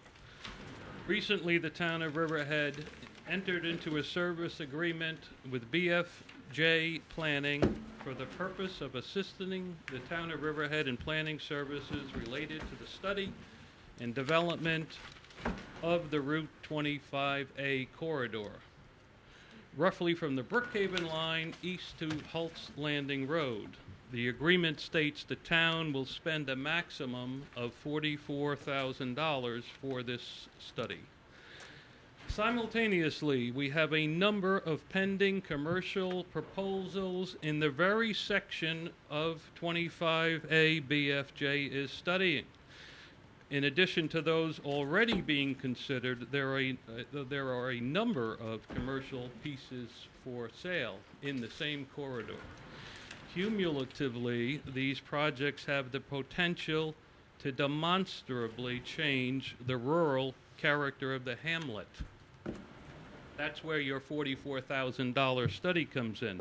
Recently, the town of Riverhead entered into a service agreement with BFJ Planning for the purpose of assisting the town of Riverhead in planning services related to the study and development of the Route 25A corridor, roughly from the Brookhaven line east to Holt's Landing Road. The agreement states the town will spend a maximum of $44,000 for this study. Simultaneously, we have a number of pending commercial proposals in the very section of 25A BFJ is studying. In addition to those already being considered, there are a number of commercial pieces for sale in the same corridor. Cumulatively, these projects have the potential to demonstrably change the rural character of the hamlet. That's where your $44,000 study comes in.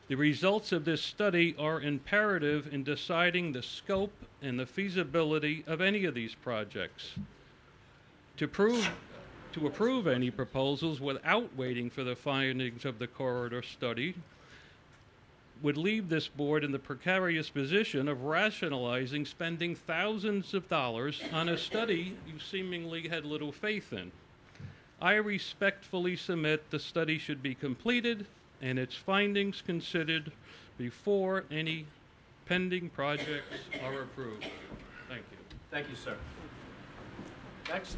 The results of this study are imperative in deciding the scope and the feasibility of any of these projects. To approve any proposals without waiting for the findings of the corridor study would leave this board in the precarious position of rationalizing spending thousands of dollars on a study you seemingly had little faith in. I respectfully submit the study should be completed and its findings considered before any pending projects are approved. Thank you. Thank you, sir. Next.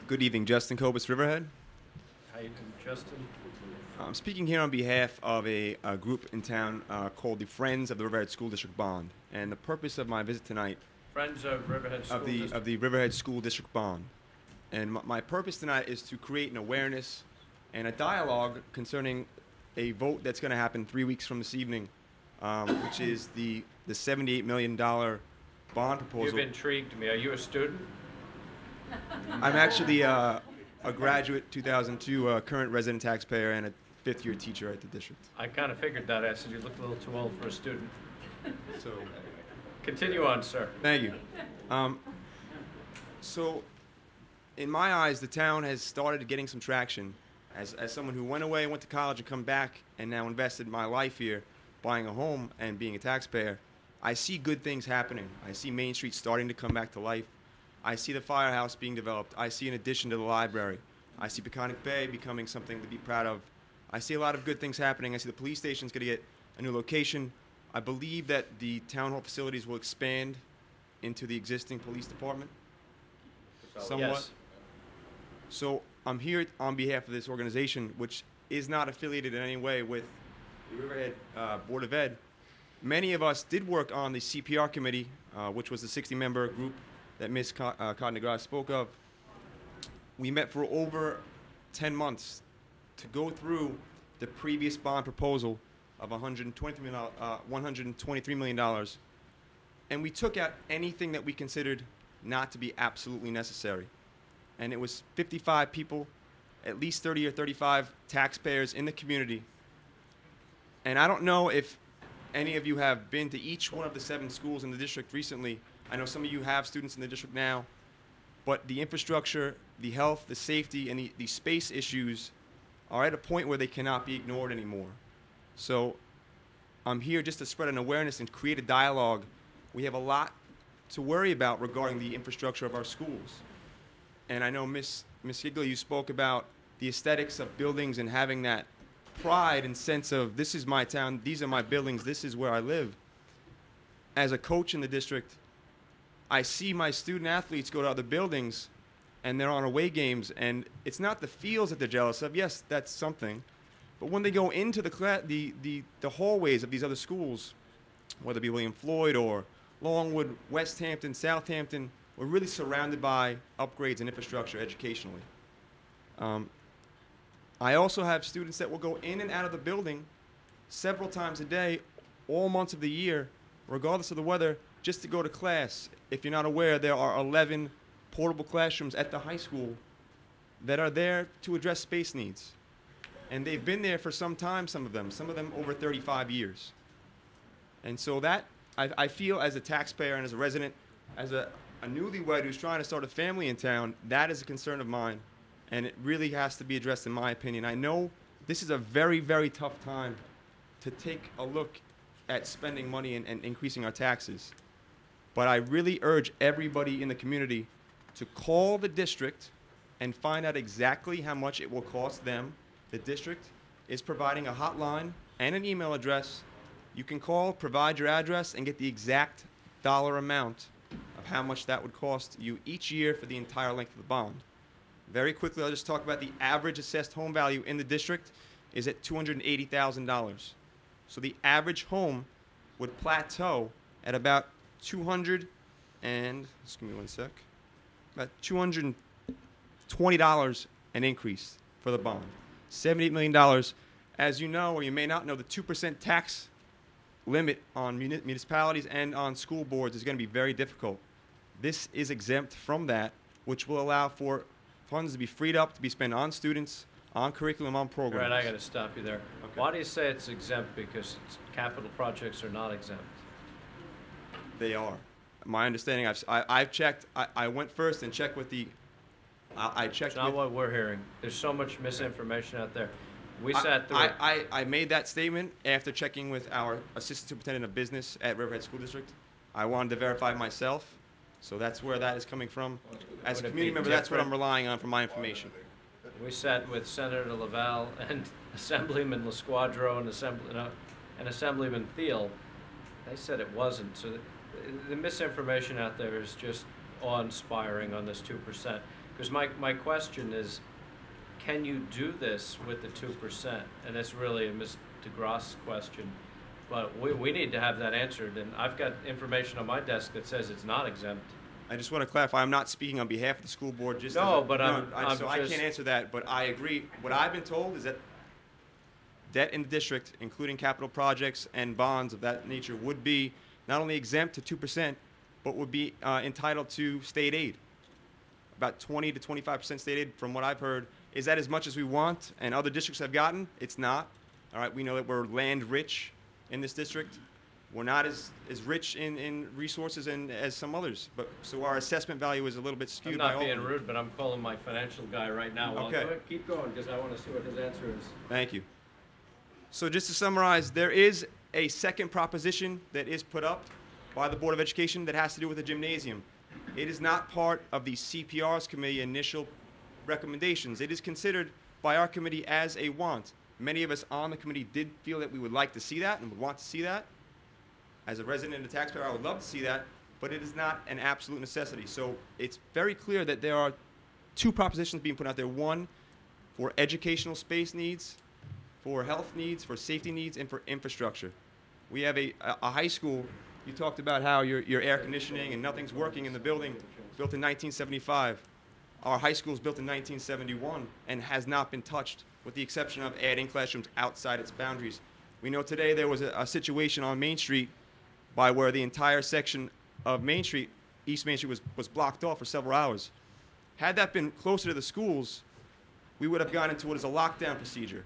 Good evening, Justin Kobus, Riverhead. How you doing, Justin? I'm speaking here on behalf of a group in town called the Friends of the Riverhead School District Bond. And the purpose of my visit tonight Friends of Riverhead School District. of the Riverhead School District Bond. And my purpose tonight is to create an awareness and a dialogue concerning a vote that's going to happen 3 weeks from this evening, which is the $78 million bond proposal. You've intrigued me. Are you a student? I'm actually a graduate 2002 current resident taxpayer and a fifth-year teacher at the district. I kind of figured that. I said you looked a little too old for a student. So, continue on, sir. Thank you. So, in my eyes, the town has started getting some traction. As someone who went away, went to college, and come back, and now invested my life here, buying a home and being a taxpayer, I see good things happening. I see Main Street starting to come back to life. I see the firehouse being developed. I see an addition to the library. I see Peconic Bay becoming something to be proud of. I see a lot of good things happening. I see the police station's going to get a new location. I believe that the town hall facilities will expand into the existing police department somewhat. Yes. So I'm here on behalf of this organization, which is not affiliated in any way with the Riverhead Board of Ed. Many of us did work on the CPR committee, which was the 60-member group that Ms. Cotton-DeGrasse spoke of. We met for over 10 months to go through the previous bond proposal of $123 million, and we took out anything that we considered not to be absolutely necessary. And it was 55 people, at least 30 or 35 taxpayers in the community. And I don't know if any of you have been to each one of the 7 schools in the district recently. I know some of you have students in the district now, but the infrastructure, the health, the safety, and the space issues are at a point where they cannot be ignored anymore. So I'm here just to spread an awareness and create a dialogue. We have a lot to worry about regarding the infrastructure of our schools. And I know, Ms. Higley, you spoke about the aesthetics of buildings and having that pride and sense of, this is my town, these are my buildings, this is where I live. As a coach in the district, I see my student athletes go to other buildings and they're on away games, and it's not the fields that they're jealous of. Yes, that's something. But when they go into the hallways of these other schools, whether it be William Floyd or Longwood, West Hampton, Southampton, we're really surrounded by upgrades and infrastructure educationally. I also have students that will go in and out of the building several times a day, all months of the year, regardless of the weather, just to go to class. If you're not aware, there are 11 portable classrooms at the high school that are there to address space needs. And they've been there for some time, some of them over 35 years. And so that, I feel as a taxpayer and as a resident, as a newlywed who's trying to start a family in town, that is a concern of mine. And it really has to be addressed, in my opinion. I know this is a very, very tough time to take a look at spending money and increasing our taxes. But I really urge everybody in the community to call the district and find out exactly how much it will cost them. The district is providing a hotline and an email address. You can call, provide your address, and get the exact dollar amount of how much that would cost you each year for the entire length of the bond. Very quickly, I'll just talk about the average assessed home value in the district is at $280,000. So the average home would plateau at about $220 an increase for the bond. $78 million. As you know, or you may not know, the 2% tax limit on municipalities and on school boards is going to be very difficult. This is exempt from that, which will allow for funds to be freed up to be spent on students, on curriculum, on programs. All right, I got to stop you there. Okay. Why do you say it's exempt? Because capital projects are not exempt. They are. My understanding, I've checked. I went first and checked with the. I checked. It's not with, what we're hearing. There's so much misinformation out there. We sat through. I made that statement after checking with our assistant superintendent of business at Riverhead School District. I wanted to verify myself, so that's where that is coming from. As a Would it community be member, that's what I'm different? relying on for my information. We sat with Senator Laval and Assemblyman LaSquadro and Assemblyman Thiel. They said it wasn't. So the misinformation out there is just awe-inspiring on this 2%. Because my question is, can you do this with the 2%? And it's really a Ms. DeGrasse question. But we need to have that answered. And I've got information on my desk that says it's not exempt. I just want to clarify, I'm not speaking on behalf of the school board. Just No, as a, but no, I'm so I just- can't answer that, but I agree. What I've been told is that debt in the district, including capital projects and bonds of that nature, would be not only exempt to 2%, but would be entitled to state aid. About 20 to 25% state aid, from what I've heard. Is that as much as we want and other districts have gotten? It's not. All right, we know that we're land rich in this district. We're not as rich in resources as some others, but so our assessment value is a little bit skewed. I'm by not all being of them. rude, but I'm calling my financial guy right now. Well, Okay. go ahead, keep going, because I want to see what his answer is. Thank you. So just to summarize, there is a second proposition that is put up by the Board of Education that has to do with the gymnasium. It is not part of the CPR's committee initial recommendations. It is considered by our committee as a want. Many of us on the committee did feel that we would like to see that and would want to see that. As a resident and a taxpayer, I would love to see that, but it is not an absolute necessity. So it's very clear that there are two propositions being put out there. One, for educational space needs, for health needs, for safety needs, and for infrastructure. We have a high school. You talked about how your air conditioning and nothing's working in the building, built in 1975. Our high school is built in 1971 and has not been touched, with the exception of adding classrooms outside its boundaries. We know today there was a situation on Main Street by where the entire section of Main Street, East Main Street, was blocked off for several hours. Had that been closer to the schools, we would have gone into what is a lockdown procedure.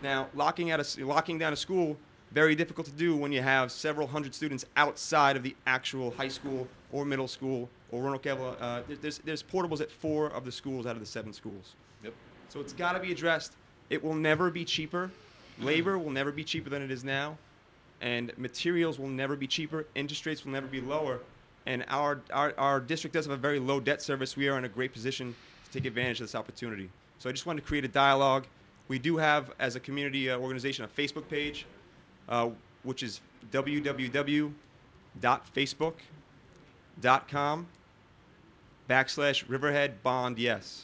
Now, locking down a school, very difficult to do when you have several hundred students outside of the actual high school or middle school or Roanoke. There's portables at 4 of the schools out of the 7 schools. Yep. So it's got to be addressed. It will never be cheaper. Labor will never be cheaper than it is now. And materials will never be cheaper. Interest rates will never be lower. And our district does have a very low debt service. We are in a great position to take advantage of this opportunity. So I just wanted to create a dialogue. We do have, as a community organization, a Facebook page, which is www.facebook.com/RiverheadBondYes.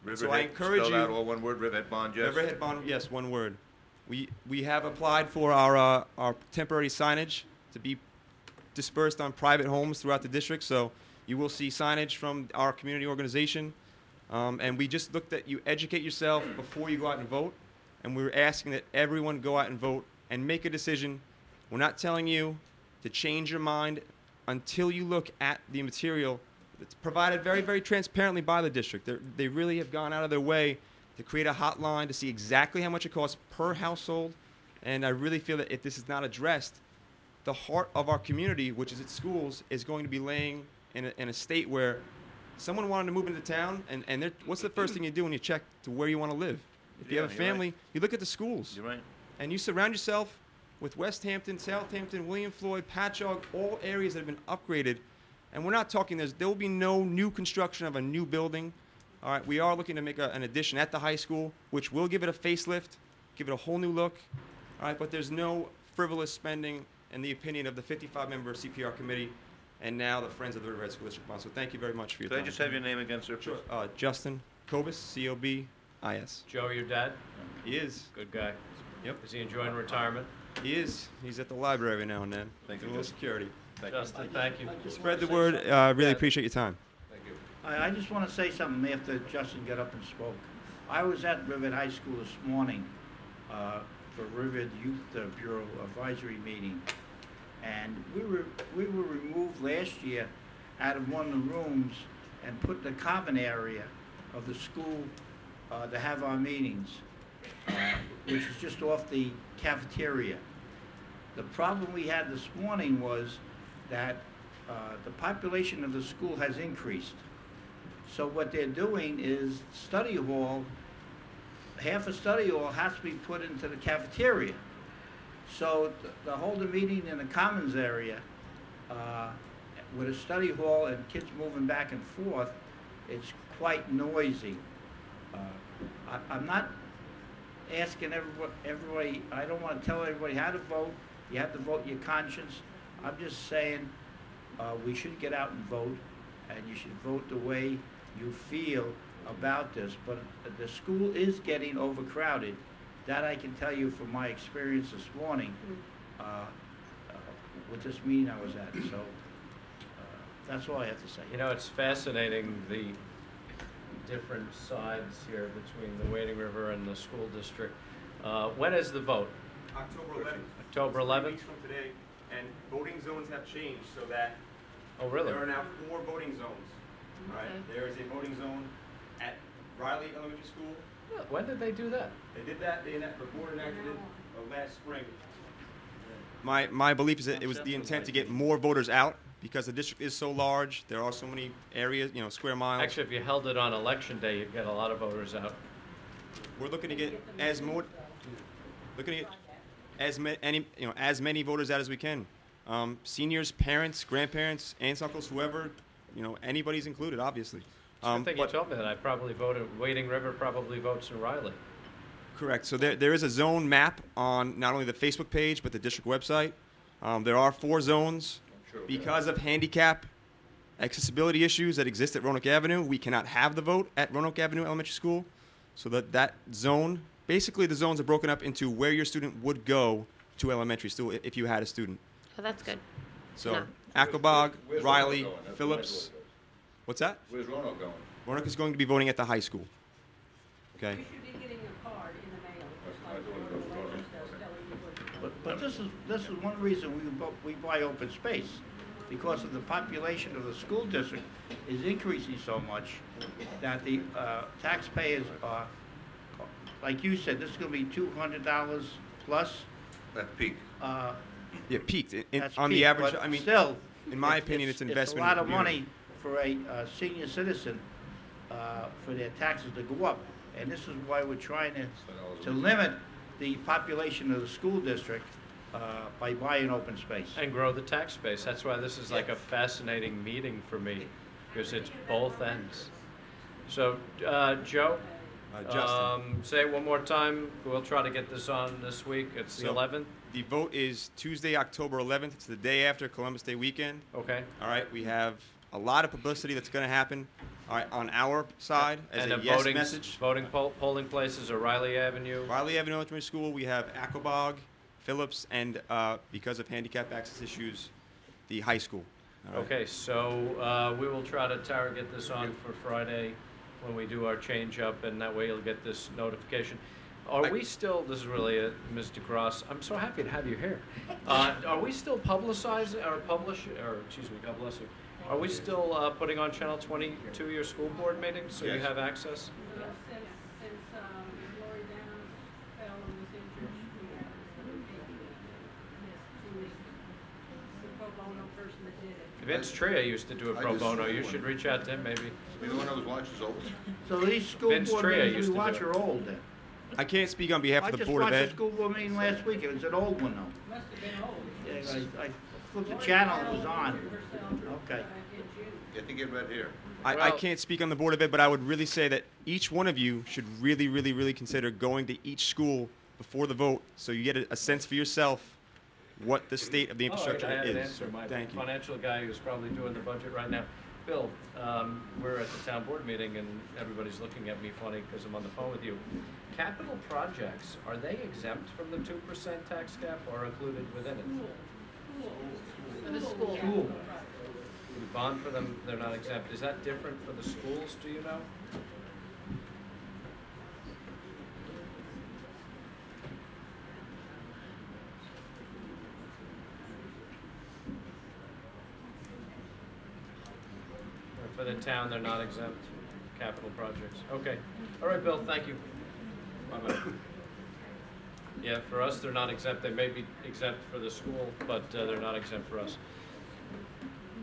Riverhead, So I encourage spelled you. out all one word, Riverhead Bond, yes? Riverhead Bond, yes, one word. We have applied for our temporary signage to be dispersed on private homes throughout the district. So you will see signage from our community organization. And we just looked at you educate yourself before you go out and vote. And we're asking that everyone go out and vote and make a decision. We're not telling you to change your mind until you look at the material that's provided very, very transparently by the district. They really have gone out of their way to create a hotline to see exactly how much it costs per household. And I really feel that if this is not addressed, the heart of our community, which is its schools, is going to be laying in a state where someone wanted to move into town, and what's the first thing you do when you check to where you want to live? If you have a you're right. family, you look at the schools. You're right. And you surround yourself with West Hampton, Southampton, William Floyd, Patchogue, all areas that have been upgraded. And we're not talking, there will be no new construction of a new building. All right, we are looking to make an addition at the high school, which will give it a facelift, give it a whole new look. All right, but there's no frivolous spending and the opinion of the 55-member CPR committee, and now the Friends of the Riverhead School District Bond. So thank you very much for your Could I time. just have your name again, sir, please? Sure. Justin Kobus, C-O-B-I-S. Joe, your dad? He is. Good guy. Yep. Is he enjoying retirement? He is. He's at the library every now and then. Thank you, Doing a little Justin. security. Justin, thank you. Spread the word. Really appreciate your time. Thank you. I just want to say something after Justin got up and spoke. I was at Riverhead High School this morning for Riverhead Youth Bureau advisory meeting, and we were removed last year out of one of the rooms and put in the common area of the school to have our meetings, which is just off the cafeteria. The problem we had this morning was that the population of the school has increased. So what they're doing is study hall, half a study hall has to be put into the cafeteria. So to hold a meeting in the commons area with a study hall and kids moving back and forth, it's quite noisy. I'm not asking everybody, I don't want to tell everybody how to vote. You have to vote your conscience. I'm just saying we should get out and vote, and you should vote the way you feel about this. But the school is getting overcrowded. That I can tell you from my experience this morning with this meeting I was at. So that's all I have to say. You know, it's fascinating, the different sides here between the Wading River and the school district. When is the vote? October 11th. October 11th? Weeks from today, and voting zones have changed so that Oh, really? there are now 4 voting zones. All right. There is a voting zone at Riley Elementary School. When did they do that? They did that. The board enacted it last spring. My belief is that it was the intent to get more voters out because the district is so large. There are so many areas, square miles. Actually, if you held it on election day, you'd get a lot of voters out. We're looking to get as many voters out as we can. Seniors, parents, grandparents, aunts, uncles, whoever, anybody's included, obviously. I think you told me that. I probably voted, Wading River probably votes in Riley. Correct. So there is a zone map on not only the Facebook page, but the district website. There are 4 zones. Because of handicap accessibility issues that exist at Roanoke Avenue, we cannot have the vote at Roanoke Avenue Elementary School. So that zone, basically the zones are broken up into where your student would go to elementary school if you had a student. Oh, that's good. So No. Aquabog, Where's Riley, Roanoke going? That's Phillips. What's that? Where's Roanoke going? Roanoke is going to be voting at the high school. Okay. You should be getting a card in the mail, just like the Order does, telling you what. But this is one reason we buy open space, because of the population of the school district is increasing so much that the taxpayers are, like you said, this is going to be $200 plus. At peak. Yeah, peaked. That's On peak, the average, but I mean, still, in my opinion, it's investment a in lot the of community. money for a senior citizen for their taxes to go up, and this is why we're trying to limit the population of the school district by buying open space. And grow the tax base. That's why this is like a fascinating meeting for me, because it's both ends. So, Joe? Justin. Say it one more time. We'll try to get this on this week. It's the 11th? The vote is Tuesday, October 11th. It's the day after Columbus Day weekend. Okay. All right. We have a lot of publicity that's going to happen. All right, on our side as And a the yes voting, message. polling places are Riley Avenue. Riley Avenue Elementary School. We have Aquabog, Phillips, and because of handicap access issues, the high school. All right. Okay, so we will try to get this on for Friday when we do our change up, and that way you'll get this notification. Are we still, this is really Mr. Cross, I'm so happy to have you here. Are we still publicizing, or excuse me, God bless you. Are we still putting on Channel 22 your school board meetings, so you Yes. have access? Yes, since Lori Downs fell and was injured, we have she was the pro bono person that did it. Vince Tria used to do a I pro just bono. saw You one. should reach out to him, maybe. You know when I was watching is old? So these school Vince board Tria meetings used we to do watch it. are old then. I can't speak on behalf I of the just Board of watched Ed. the school board meeting last week. It was an old one though. Must have been old. Yeah, I flipped the channel, it was on. Okay. You have to get right here. I Well- can't speak on the Board of Ed, but I would really say that each one of you should really, really, really consider going to each school before the vote so you get a sense for yourself what the state of the infrastructure I have an is. answer. My Thank you. financial guy who's probably doing the budget right now. Bill, we're at the town board meeting and everybody's looking at me funny because I'm on the phone with you. Capital projects, are they exempt from the 2% tax cap or included within it? For the school. School. We bond for them, they're not exempt. Is that different for the schools, do you know? For the town, they're not exempt, capital projects. Okay. All right, Bill, thank you. Bye-bye. Yeah, for us, they're not exempt. They may be exempt for the school, but they're not exempt for us.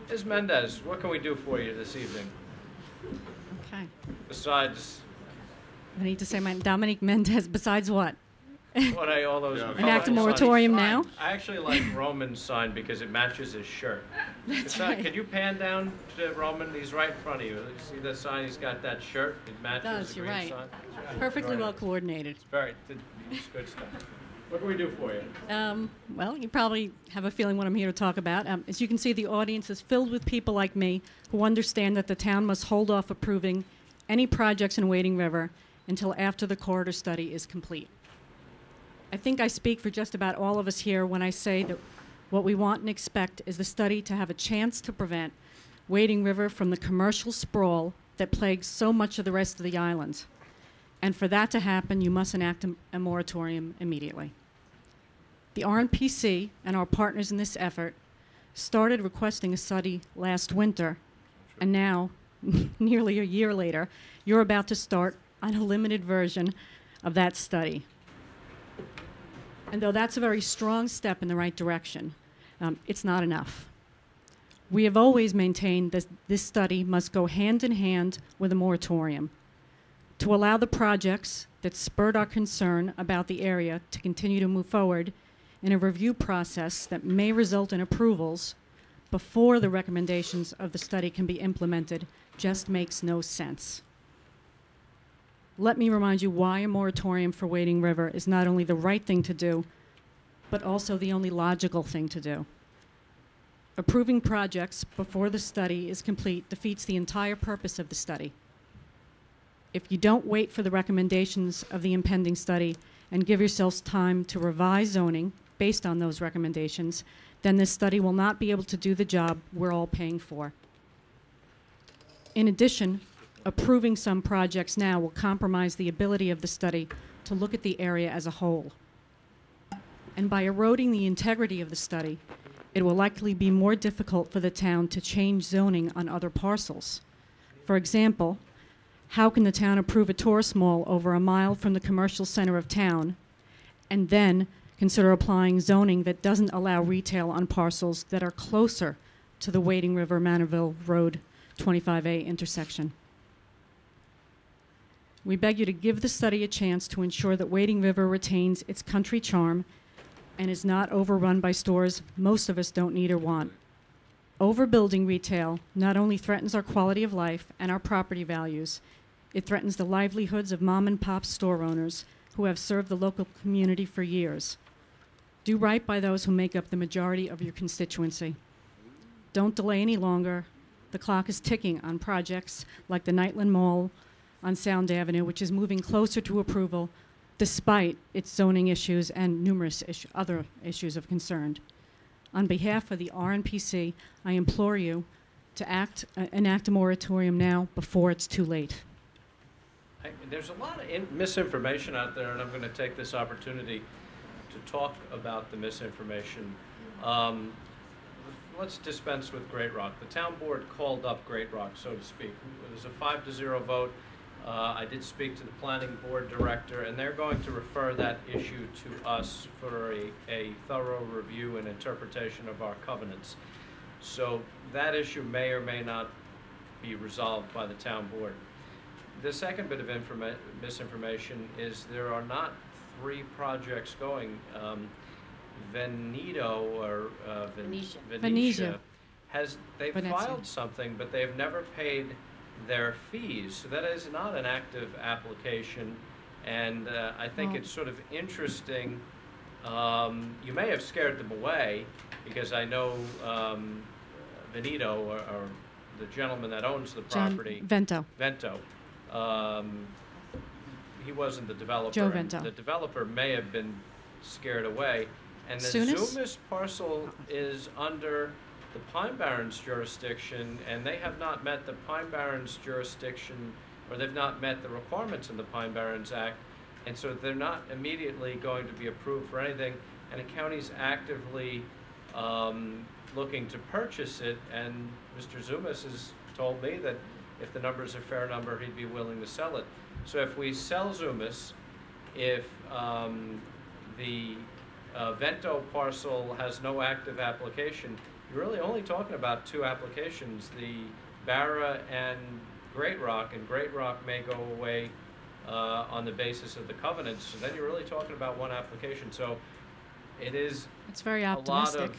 Ms. Mendez, what can we do for you this evening? Okay. Besides I need to say my Dominique Mendez, besides what? what all those Enact a moratorium now? I actually like Roman's sign because it matches his shirt. That's right. Can you pan down to Roman? He's right in front of you. You see the sign? He's got that shirt. It matches Does, the you're green right. sign. Perfectly well coordinated. It's good stuff. What can we do for you? Well, you probably have a feeling what I'm here to talk about. As you can see, the audience is filled with people like me who understand that the town must hold off approving any projects in Wading River until after the corridor study is complete. I think I speak for just about all of us here when I say that what we want and expect is the study to have a chance to prevent Wading River from the commercial sprawl that plagues so much of the rest of the island. And for that to happen, you must enact a moratorium immediately. The RNPC and our partners in this effort started requesting a study last winter, and now, nearly a year later, you're about to start on a limited version of that study. And though that's a very strong step in the right direction, it's not enough. We have always maintained that this study must go hand in hand with a moratorium to allow the projects that spurred our concern about the area to continue to move forward in a review process that may result in approvals before the recommendations of the study can be implemented just makes no sense. Let me remind you why a moratorium for Wading River is not only the right thing to do, but also the only logical thing to do. Approving projects before the study is complete defeats the entire purpose of the study. If you don't wait for the recommendations of the impending study and give yourselves time to revise zoning based on those recommendations, then this study will not be able to do the job we're all paying for. In addition, approving some projects now will compromise the ability of the study to look at the area as a whole. And by eroding the integrity of the study, it will likely be more difficult for the town to change zoning on other parcels. For example, how can the town approve a tourist mall over a mile from the commercial center of town and then consider applying zoning that doesn't allow retail on parcels that are closer to the Wading River Manorville Road 25A intersection? We beg you to give the study a chance to ensure that Wading River retains its country charm and is not overrun by stores most of us don't need or want. Overbuilding retail not only threatens our quality of life and our property values, it threatens the livelihoods of mom-and-pop store owners who have served the local community for years. Do right by those who make up the majority of your constituency. Don't delay any longer. The clock is ticking on projects like the Nightland Mall on Sound Avenue, which is moving closer to approval despite its zoning issues and numerous other issues of concern. On behalf of the RNPC, I implore you to enact a moratorium now before it's too late. There's a lot of misinformation out there, and I'm going to take this opportunity to talk about the misinformation. Let's dispense with Great Rock. The town board called up Great Rock, so to speak. It was a 5-0 vote. I did speak to the planning board director, and they're going to refer that issue to us for a thorough review and interpretation of our covenants. So that issue may or may not be resolved by the town board. The second bit of misinformation is there are not 3 projects going. Veneto or Venetia they've filed something, but they've never paid their fees. So that is not an active application, and I think it's sort of interesting You may have scared them away, because I know Benito, or the gentleman that owns the property. Vento. Vento. He wasn't the developer. Joe and Vento. The developer may have been scared away. And the Soonest? Zumas parcel is under the Pine Barrens jurisdiction, and they have not met the Pine Barrens jurisdiction, or they've not met the requirements in the Pine Barrens Act, and so they're not immediately going to be approved for anything, and the county's actively looking to purchase it, and Mr. Zumas has told me that if the number's a fair number, he'd be willing to sell it. So if we sell Zumas, if the Vento parcel has no active application, you're really only talking about 2 applications, the Barra and Great Rock, and Great Rock may go away on the basis of the covenants, so then you're really talking about 1 application. So it's very optimistic.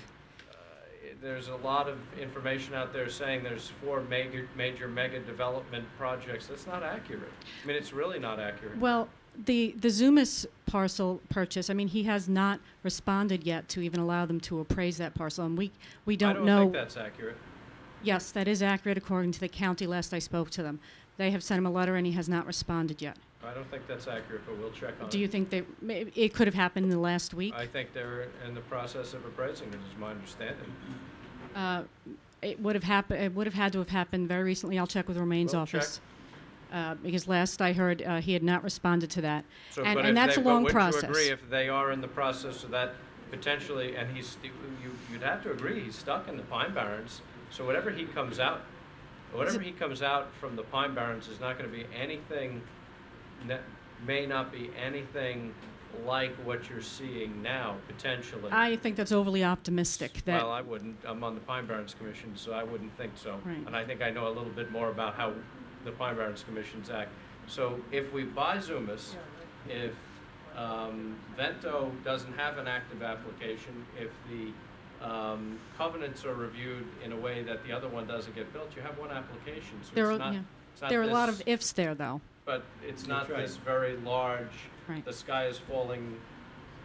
There's a lot of information out there saying there's 4 major mega development projects. That's not accurate. I mean, it's really not accurate. Well, the Zumas parcel purchase, I mean, he has not responded yet to even allow them to appraise that parcel, and we don't know. I don't think that's accurate. Yes, that is accurate according to the county last I spoke to them. They have sent him a letter and he has not responded yet. I don't think that's accurate, but we'll check on it. Do you think it could have happened in the last week? I think they're in the process of appraising it, is my understanding. It would have happened. It would have had to have happened very recently. I'll check with Romaine's We'll office. Because last I heard he had not responded to that. So, And that's a long process. Would you agree if they are in the process of that potentially, and you'd have to agree he's stuck in the Pine Barrens, so whatever he comes out from the Pine Barrens is not going to be anything, may not be anything like what you're seeing now, potentially. I think that's overly optimistic. Well, I wouldn't. I'm on the Pine Barrens Commission, so I wouldn't think so. Right. And I think I know a little bit more about how the Pine Barrens Commissions act. So if we buy Zumas, if Vento doesn't have an active application, if the covenants are reviewed in a way that the other one doesn't get built, you have 1 application. So There it's are, not, it's not there are a lot this- of ifs there, though. But it's not right. this very large, Right. the sky is falling,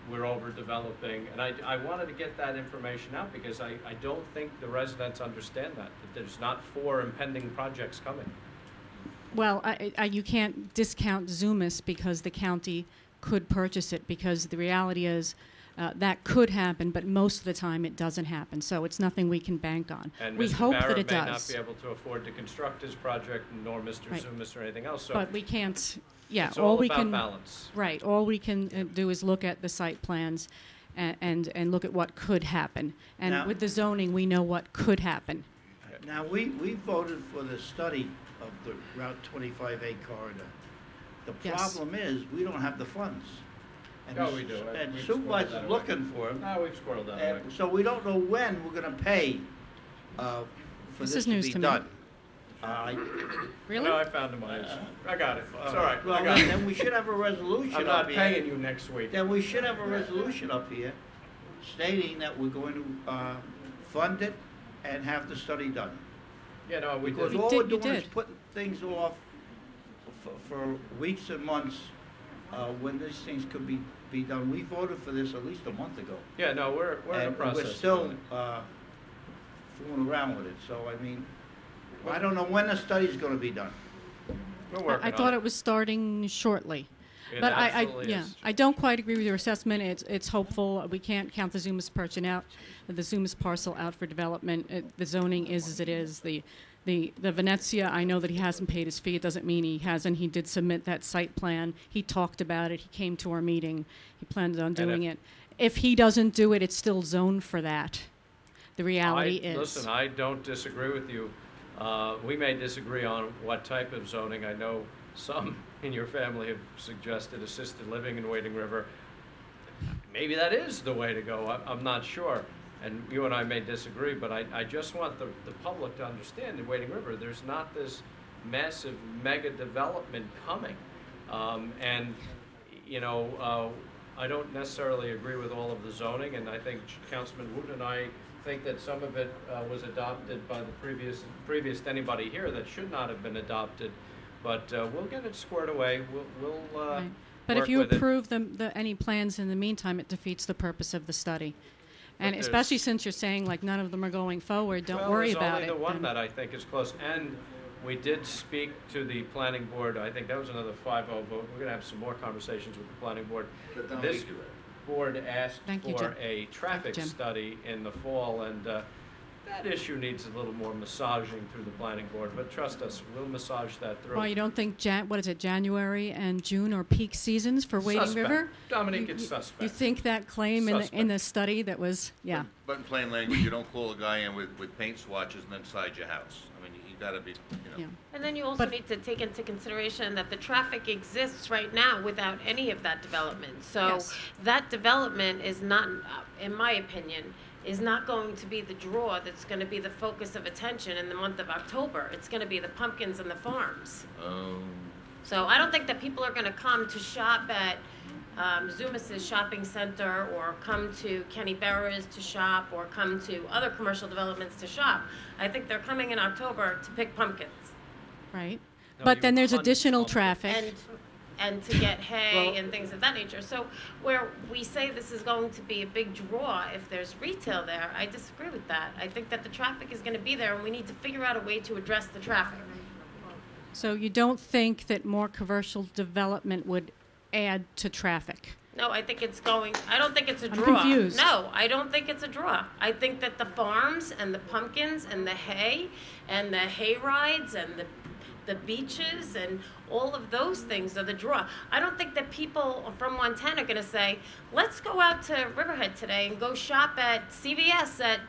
we're overdeveloping. And I wanted to get that information out because I don't think the residents understand that there's not 4 impending projects coming. Well, you can't discount Zumas because the county could purchase it, because the reality is that could happen, but most of the time it doesn't happen. So it's nothing we can bank on. And We Mr. hope Barrett that it may does. not be able to afford to construct his project, nor Mr. Right. Zumas or anything else. So But we can't, yeah, it's all we about can, balance. right, all we can do is look at the site plans and look at what could happen. And Now- with the zoning, we know what could happen. Now, we voted for the study of the Route 25A corridor. The Yes. problem is, we don't have the funds. And No, we do. And We've Supervisor's squirreled that away. looking for them. No, we've squirreled that away. And so we don't know when we're gonna pay for This this is to news be to me. done. Really? No, I found him on his. I got it. It's all right. Well, I got it. then we should have a resolution I'm up not here. paying you next week. Then we should have a resolution up here stating that we're going to fund it and have the study done. Yeah, no, we Because did. all You we're did- you doing is did. putting things off for weeks and months when these things could be done. We voted for this at least a month ago. Yeah, no, we're in the And process. we're of still doing it. fooling around with it. So, I mean, I don't know when the study's gonna be done. We're working I on thought it. it was starting shortly. It But absolutely yeah, is. I don't quite agree with your assessment. It's hopeful. We can't count the Zumas the Zumas parcel out for development. The zoning is as it is. The Venezia, I know that he hasn't paid his fee. It doesn't mean he hasn't. He did submit that site plan. He talked about it. He came to our meeting. He planned on doing it. If he doesn't do it, it's still zoned for that. The reality is. Listen, I don't disagree with you. We may disagree on what type of zoning. I know some in your family have suggested assisted living in Wading River. Maybe that is the way to go. I'm not sure. And you and I may disagree, but I just want the public to understand in Wading River, there's not this massive mega development coming. And, you know, I don't necessarily agree with all of the zoning, and I think Councilman Wood and I think that some of it was adopted by the previous to anybody here that should not have been adopted. But we'll get it squared away. We'll Right. But work if you with it. approve any plans in the meantime, it defeats the purpose of the study. And there's- especially since you're saying like none of them are going forward, don't worry about it. There's only the one then. that I think is close. And we did speak to the planning board. I think that was another 5-0 vote. We're going to have some more conversations with the planning board. This board asked Thank you, for Jim. a traffic Jim. study in the fall, and that issue needs a little more massaging through the planning board. But trust us, we'll massage that through. Well, you don't think January and June are peak seasons for Wading Suspect. River? Dominique, it's suspect. You think that claim in the study that was, yeah. But in plain language, you don't call a guy in with paint swatches and then side your house. I mean, you gotta be, you know. And then you also But- need to take into consideration that the traffic exists right now without any of that development. So Yes. that development is not, in my opinion, is not going to be the draw that's going to be the focus of attention in the month of October. It's going to be the pumpkins and the farms. So I don't think that people are going to come to shop at Zumis's shopping center, or come to Kenny Barra's to shop, or come to other commercial developments to shop. I think they're coming in October to pick pumpkins Right. No, But you then there's hunt additional pumpkins. traffic. and to get hay and things of that nature. So where we say this is going to be a big draw if there's retail there, I disagree with that. I think that the traffic is going to be there, and we need to figure out a way to address the traffic. So you don't think that more commercial development would add to traffic? No, I think it's going, I don't think it's a I'm draw. confused. No, I don't think it's a draw. I think that the farms and the pumpkins and the hay rides and the beaches and all of those things are the draw. I don't think that people from 110 are going to say, let's go out to Riverhead today and go shop at CVS at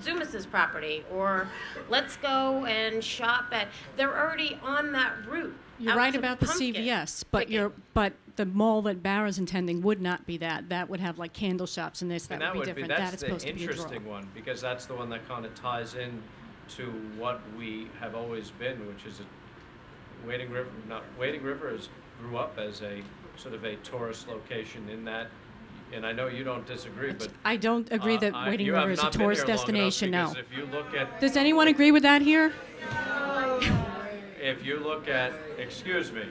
Zumis's property, or let's go and shop at, they're already on that route. You're out right to about the Pumpkin. CVS, but the mall that Barra's intending would not be that. That would have like candle shops and this. And That would be different. That that's is the supposed to be a draw. interesting one, because that's the one that kind of ties in to what we have always been, which is Wading River grew up as a sort of a tourist location in that, and I know you don't disagree, but I don't agree that Wading you River have is a not been tourist here long enough, destination. No. because if you look at Does anyone agree with that here? If you look at, excuse me,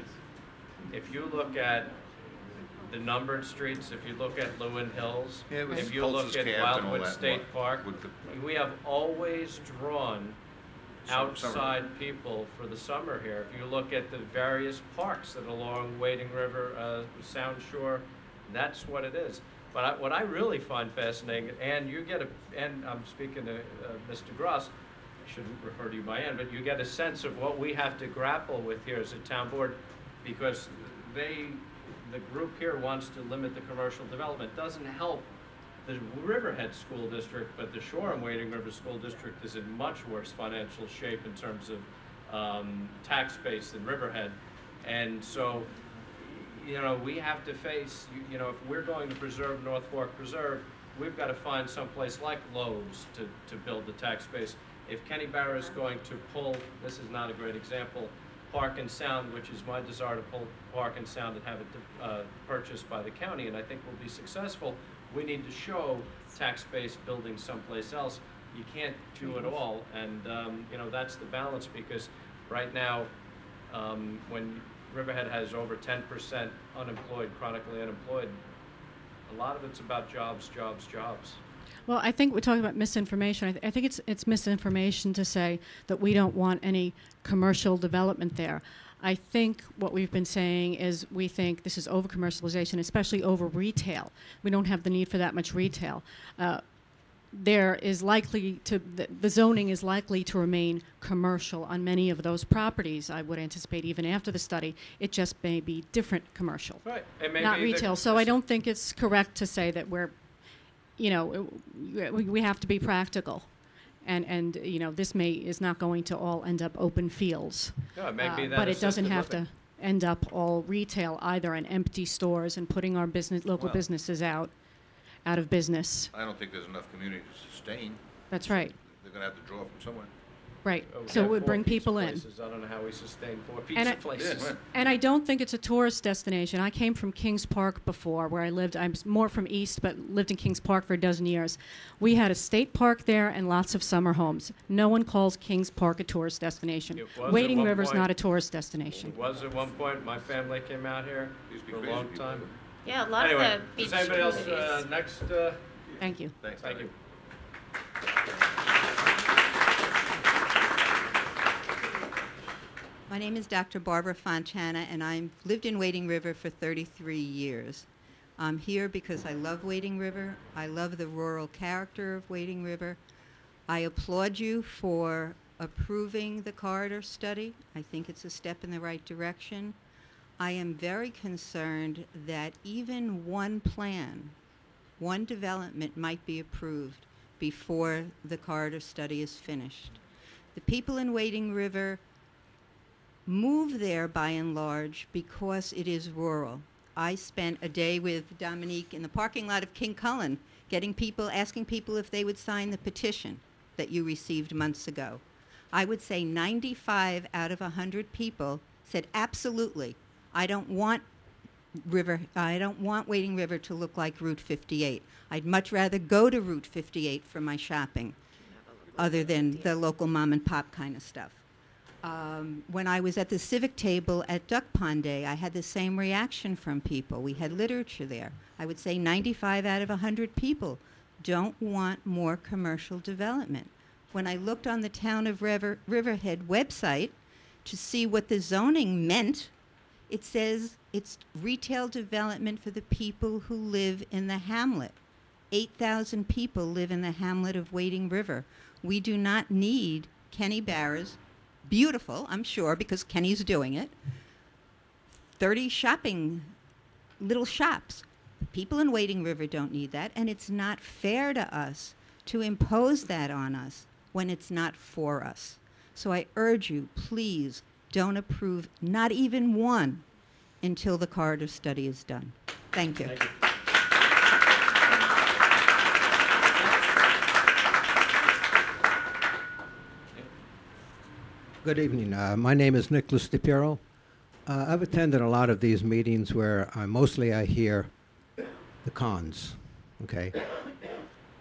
if you look at the numbered streets, if you look at Lewin Hills, Yeah, it was if you Pulse's look at Camp and all Wildwood that, State what, Park, with the- we have always drawn Summer. outside people for the summer here. If you look at the various parks that are along Wading River, Sound Shore, that's what it is. But what I really find fascinating, and I'm speaking to Mr. Gross, I shouldn't refer to you by Ann, but you get a sense of what we have to grapple with here as a town board, because the group here wants to limit the commercial development. Doesn't help the Riverhead School District, but the Shore and Wading River School District is in much worse financial shape in terms of tax base than Riverhead. And so, we have to face, if we're going to preserve North Fork Preserve, we've got to find someplace like Lowe's to build the tax base. If Kenny Barra is going to pull, this is not a great example, Park and Sound, which is my desire to pull Park and Sound and have it purchased by the county, and I think we'll be successful, we need to show tax base building someplace else. You can't do it all, and that's the balance, because right now, when Riverhead has over 10% unemployed, chronically unemployed, a lot of it's about jobs, jobs, jobs. Well, I think we're talking about misinformation. I think it's misinformation to say that we don't want any commercial development there. I think what we've been saying is we think this is over-commercialization, especially over retail. We don't have the need for that much retail. There is likely to, the zoning is likely to remain commercial on many of those properties, I would anticipate, even after the study. It just may be different commercial, Right. It may not be retail. So I don't think it's correct to say that we have to be practical. And this is not going to all end up open fields. Yeah, it may be that but it doesn't assisted have living. to end up all retail either, and empty stores and putting our local Well- businesses out out of business. I don't think there's enough community to sustain. That's right. They're gonna have to draw from somewhere. Right. We So it have would 4 bring pizza people in. places. I don't know how we sustain 4 And pizza I- places. And I don't think it's a tourist destination. I came from Kings Park before, where I lived. I'm more from East, but lived in Kings Park for a dozen years. We had a state park there and lots of summer homes. No one calls Kings Park a tourist destination. It was at Wading one River's point. not a tourist destination. It was at one point. My family came out here for a long time. Yeah, a lot Anyway, of the beach does anybody else communities. next? Thank you. Thank you. My name is Dr. Barbara Fontana, and I've lived in Wading River for 33 years. I'm here because I love Wading River. I love the rural character of Wading River. I applaud you for approving the corridor study. I think it's a step in the right direction. I am very concerned that even one plan, one development might be approved before the corridor study is finished. The people in Wading River move there by and large because it is rural. I spent a day with Dominique in the parking lot of King Cullen asking people if they would sign the petition that you received months ago. I would say 95 out of 100 people said absolutely. I don't want Wading River to look like Route 58. I'd much rather go to Route 58 for my shopping, other than the local mom and pop kind of stuff. When I was at the civic table at Duck Pond Day, I had the same reaction from people. We had literature there. I would say 95 out of 100 people don't want more commercial development. When I looked on the Town of Riverhead website to see what the zoning meant, it says it's retail development for the people who live in the hamlet. 8,000 people live in the hamlet of Wading River. We do not need Kenny Barra's, beautiful, I'm sure, because Kenny's doing it, 30 little shops. People in Wading River don't need that, and it's not fair to us to impose that on us when it's not for us. So I urge you, please don't approve not even one until the corridor study is done. Thank you. Thank you. Good evening. My name is Nicholas DiPiero. I've attended a lot of these meetings where mostly I hear the cons. Okay.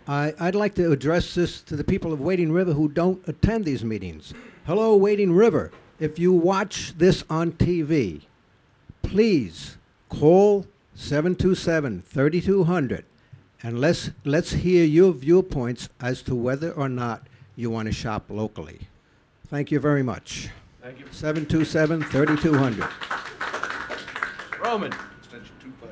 I'd like to address this to the people of Wading River who don't attend these meetings. Hello, Wading River. If you watch this on TV, please call 727-3200 and let's hear your viewpoints as to whether or not you want to shop locally. Thank you very much. Thank you. 727-3200. Roman,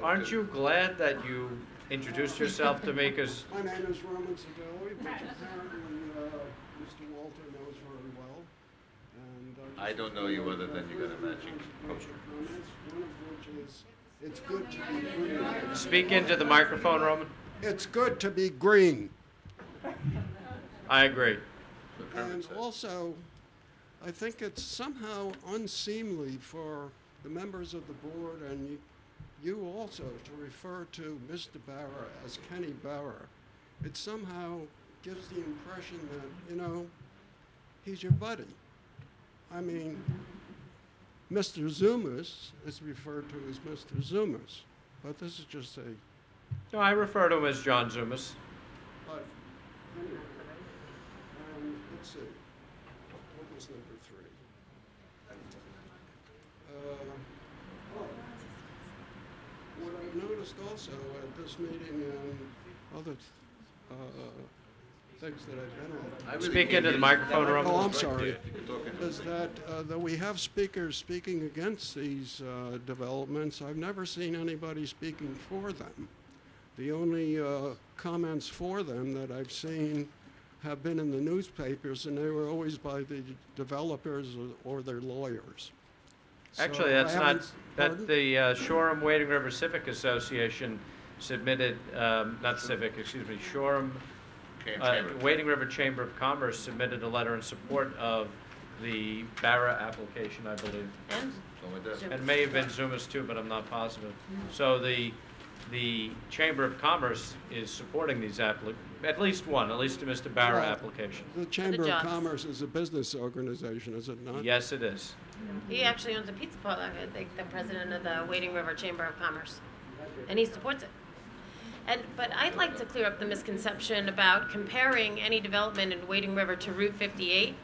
aren't you glad that you introduced yourself to me? Because My name is Roman Sedilli, which apparently Mr. Walter knows very well. And I don't know you other than you got a matching poster. comments, one of which is, it's good to be green. speak into the microphone, Roman. It's good to be green. I agree. And also, I think it's somehow unseemly for the members of the board and you also to refer to Mr. Barra as Kenny Barra. It somehow gives the impression that, he's your buddy. I mean, Mr. Zumas is referred to as Mr. Zumas, but this is just a... No, I refer to him as John Zumas. But anyway, let's see. What was number 3? What I've noticed also at this meeting and other things that I've been on. Speak into the microphone, Roman. Oh, I'm sorry. Is that we have speakers speaking against these developments. I've never seen anybody speaking for them. The only comments for them that I've seen have been in the newspapers, and they were always by the developers or their lawyers. Actually, So that's I not, haven't- pardon? the Shoreham Wading River Civic Association submitted, not Civic, excuse me, Shoreham, Wading River Chamber of Commerce submitted a letter in support of the Barra application, I believe. And And may have been Zumas too, but I'm not positive. So the the Chamber of Commerce is supporting these at least one, at least the Mr. Barra Well, application. The Chamber of Commerce is a business organization, is it not? Yes, it is. He actually owns a pizza parlor, I think, the president of the Wading River Chamber of Commerce, and he supports it. But I'd like to clear up the misconception about comparing any development in Wading River to Route 58.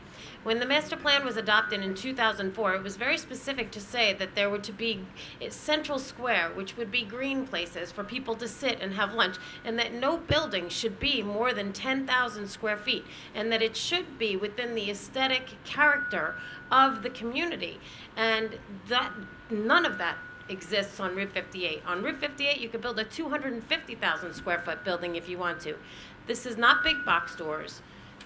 When the master plan was adopted in 2004, it was very specific to say that there were to be a central square, which would be green places for people to sit and have lunch, and that no building should be more than 10,000 square feet, and that it should be within the aesthetic character of the community. And that none of that exists on Route 58. On Route 58, you could build a 250,000 square foot building if you want to. This is not big box stores.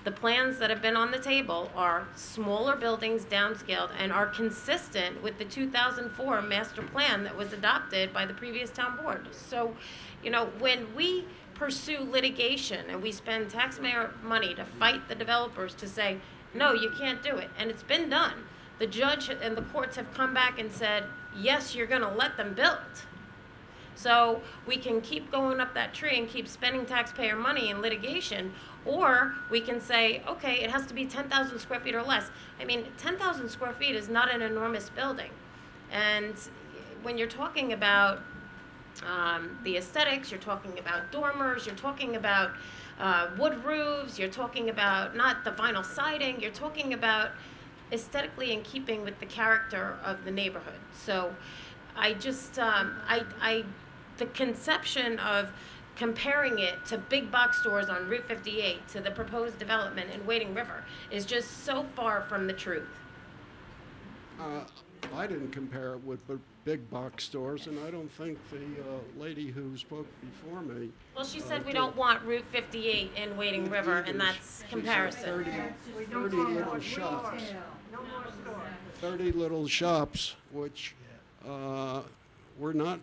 The plans that have been on the table are smaller buildings, downscaled, and are consistent with the 2004 master plan that was adopted by the previous town board. So, you know, when we pursue litigation and we spend taxpayer money to fight the developers to say, no, you can't do it, and it's been done, the judge and the courts have come back and said, yes, you're going to let them build. So we can keep going up that tree and keep spending taxpayer money in litigation, or we can say, okay, it has to be 10,000 square feet or less. I mean, 10,000 square feet is not an enormous building. And when you're talking about the aesthetics, you're talking about dormers, you're talking about wood roofs, you're talking about not the vinyl siding, you're talking about aesthetically in keeping with the character of the neighborhood. So I just, the conception of comparing it to big box stores on Route 58 to the proposed development in Wading River is just so far from the truth. I didn't compare it with big box stores, and I don't think the lady who spoke before me. Well, she said we don't want Route 58 in Wading River, and that's comparison. 30 little shops. 30 little shops, which were not,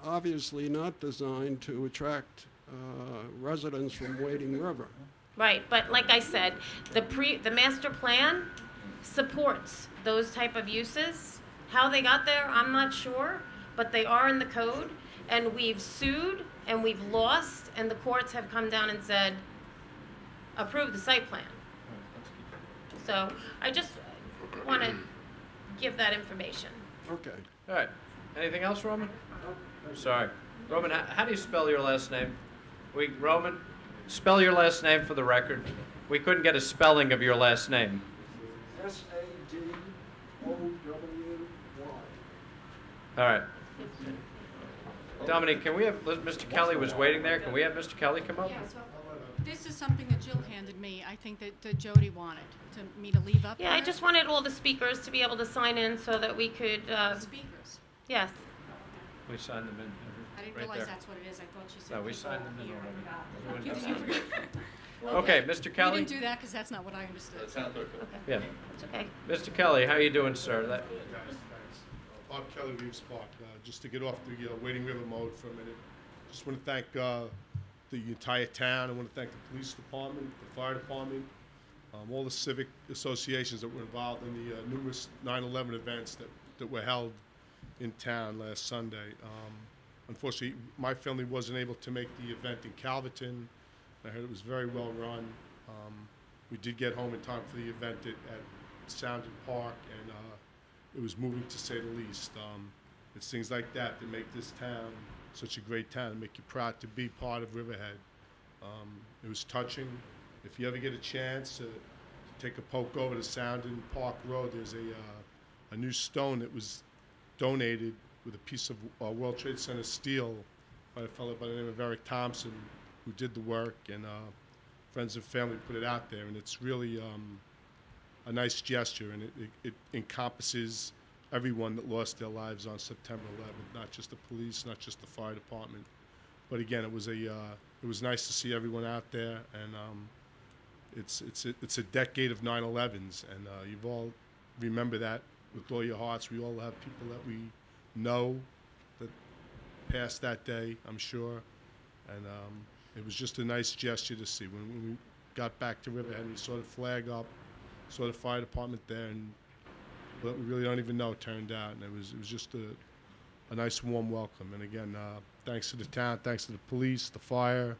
obviously not designed to attract residents from Wading River. Right, but like I said, the master plan supports those type of uses. How they got there, I'm not sure, but they are in the code, and we've sued and we've lost, and the courts have come down and said, approve the site plan. So I just want to give that information. Okay. All right. Anything else, Roman? I'm sorry. Roman, how do you spell your last name? Roman, spell your last name for the record. We couldn't get a spelling of your last name. All right. Dominique, can we have, Mr. Kelly was waiting there. Can we have Mr. Kelly come up? Yeah, so this is something that Jill handed me. I think that Jody wanted me to leave up. Yeah, I just wanted all the speakers to be able to sign in so that we could. Speakers? Yes. We signed them in. I didn't right realize there. that's what it is. I thought she said. No, we people signed them in here. already. You forgot. Okay, Mr. Kelly? We didn't do that because that's not what I understood. Yeah. It's okay. Mr. Kelly, how are you doing, sir? Bob Kelly, Reeves Park. Just to get off the Wading River mode for a minute, just want to thank the entire town. I want to thank the police department, the fire department, all the civic associations that were involved in the numerous 9/11 events that were held in town last Sunday. Unfortunately, my family wasn't able to make the event in Calverton. I heard it was very well run. We did get home in time for the event at Sounded Park, and it was moving to say the least. It's things like that that make this town such a great town, and make you proud to be part of Riverhead. It was touching. If you ever get a chance to take a poke over to Sounded Park Road, there's a new stone that was donated with a piece of World Trade Center steel by a fellow by the name of Eric Thompson, who did the work, and friends and family put it out there, and it's really a nice gesture, and it encompasses everyone that lost their lives on September 11th, not just the police, not just the fire department, but again, it was nice to see everyone out there, and it's a decade of 9/11s, and you've all remember that with all your hearts. We all have people that we know that passed that day, I'm sure, and it was just a nice gesture to see. When we got back to Riverhead, we saw the flag up, saw the fire department there, and what we really don't even know turned out, and it was just a nice warm welcome. And again, thanks to the town, thanks to the police, the fire.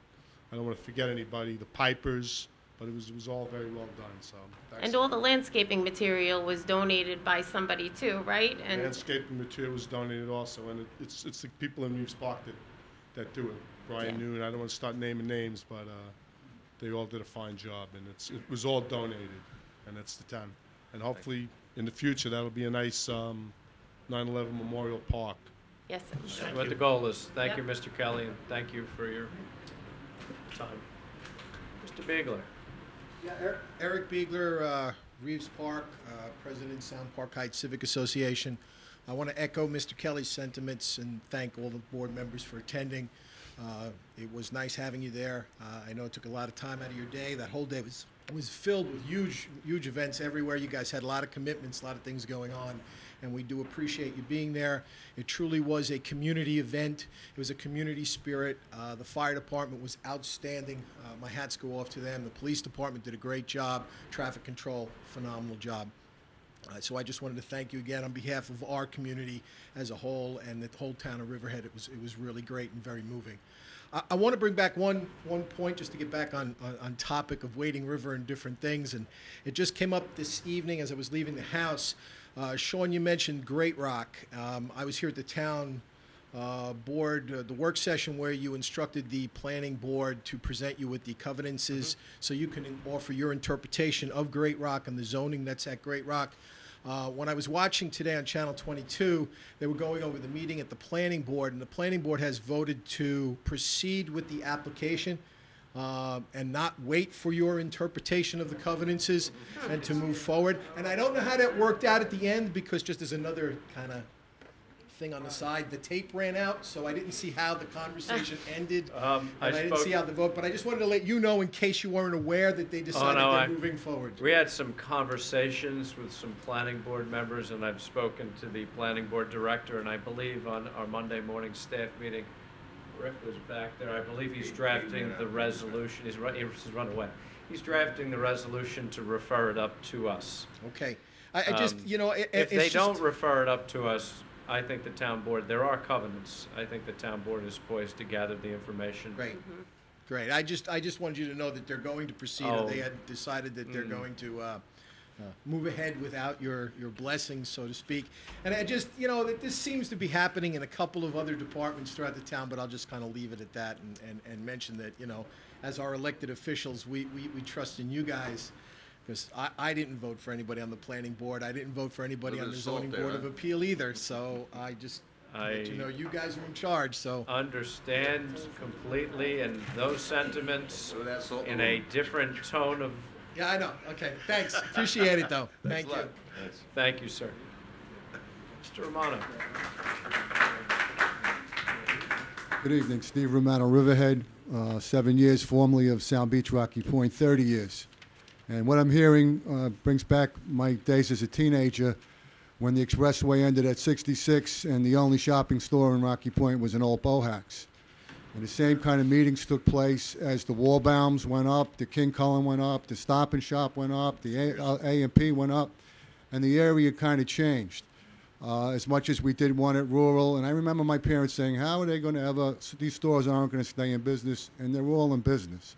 I don't want to forget anybody, the pipers, but it was all very well done. So thanks. And all the landscaping material was donated by somebody too, right? And Landscaping material was donated also, and it's the people in Reeves Park that do it. Brian Noon, I don't want to start naming names, but they all did a fine job, and it was all donated, and it's the town. And hopefully in the future that'll be a nice 9/11 Memorial Park. yes. That's what the goal is. Thank you, Mr. Kelly, and thank you for your time. Mr. Biegler. Yeah, Eric Biegler, Reeves Park, President, Sound Park Heights Civic Association. I want to echo Mr. Kelly's sentiments and thank all the board members for attending. It was nice having you there. I know it took a lot of time out of your day. That whole day was filled with huge events everywhere. You guys had a lot of commitments, a lot of things going on, and we do appreciate you being there. It truly was a community event. It was a community spirit. The fire department was outstanding. My hats go off to them. The police department did a great job. Traffic control, phenomenal job. So I just wanted to thank you again on behalf of our community as a whole and the whole town of Riverhead. It was really great and very moving. I want to bring back one point just to get back on topic of Wading River and different things. And it just came up this evening as I was leaving the house. Sean, you mentioned Great Rock. I was here at the town board, the work session where you instructed the planning board to present you with the covenances so you can offer your interpretation of Great Rock and the zoning that's at Great Rock. When I was watching today on Channel 22, they were going over the meeting at the planning board, and the planning board has voted to proceed with the application and not wait for your interpretation of the covenances and to move forward. And I don't know how that worked out at the end because just as another kind of thing on the side, the tape ran out, so I didn't see how the conversation ended, and I didn't see how the vote, but I just wanted to let you know in case you weren't aware that they decided they're moving forward. We had some conversations with some planning board members, and I've spoken to the planning board director, and I believe on our Monday morning staff meeting, Rick was back there, I believe he's drafting the resolution, he's run away. He's drafting the resolution to refer it up to us. Okay. I just, you know, if they don't refer it up to us, I think the town board, there are covenants. I think the town board is poised to gather the information. Great. Great. I just wanted you to know that they're going to proceed, or they had decided that they're going to move ahead without your blessings, so to speak. And I just, you know, that this seems to be happening in a couple of other departments throughout the town, but I'll just kind of leave it at that and mention that, you know, as our elected officials, we trust in you guys. Because I didn't vote for anybody on the planning board. I didn't vote for anybody on the zoning board of appeal either. So I just let you know you guys are in charge. So understand completely, and those sentiments in a different tone of. Yeah, I know. Okay, thanks. Appreciate it, though. Thank you. Thank you, sir. Mr. Romano. Good evening, Steve Romano, Riverhead. 7 years, formerly of Sound Beach, Rocky Point, 30 years. And what I'm hearing brings back my days as a teenager when the expressway ended at 66 and the only shopping store in Rocky Point was an old Bohack's. And the same kind of meetings took place as the Wallbaums went up, the King Cullen went up, the Stop and Shop went up, the A&P went up, and the area kind of changed. As much as we did want it rural, and I remember my parents saying, how are they going to ever, these stores aren't going to stay in business, and they're all in business.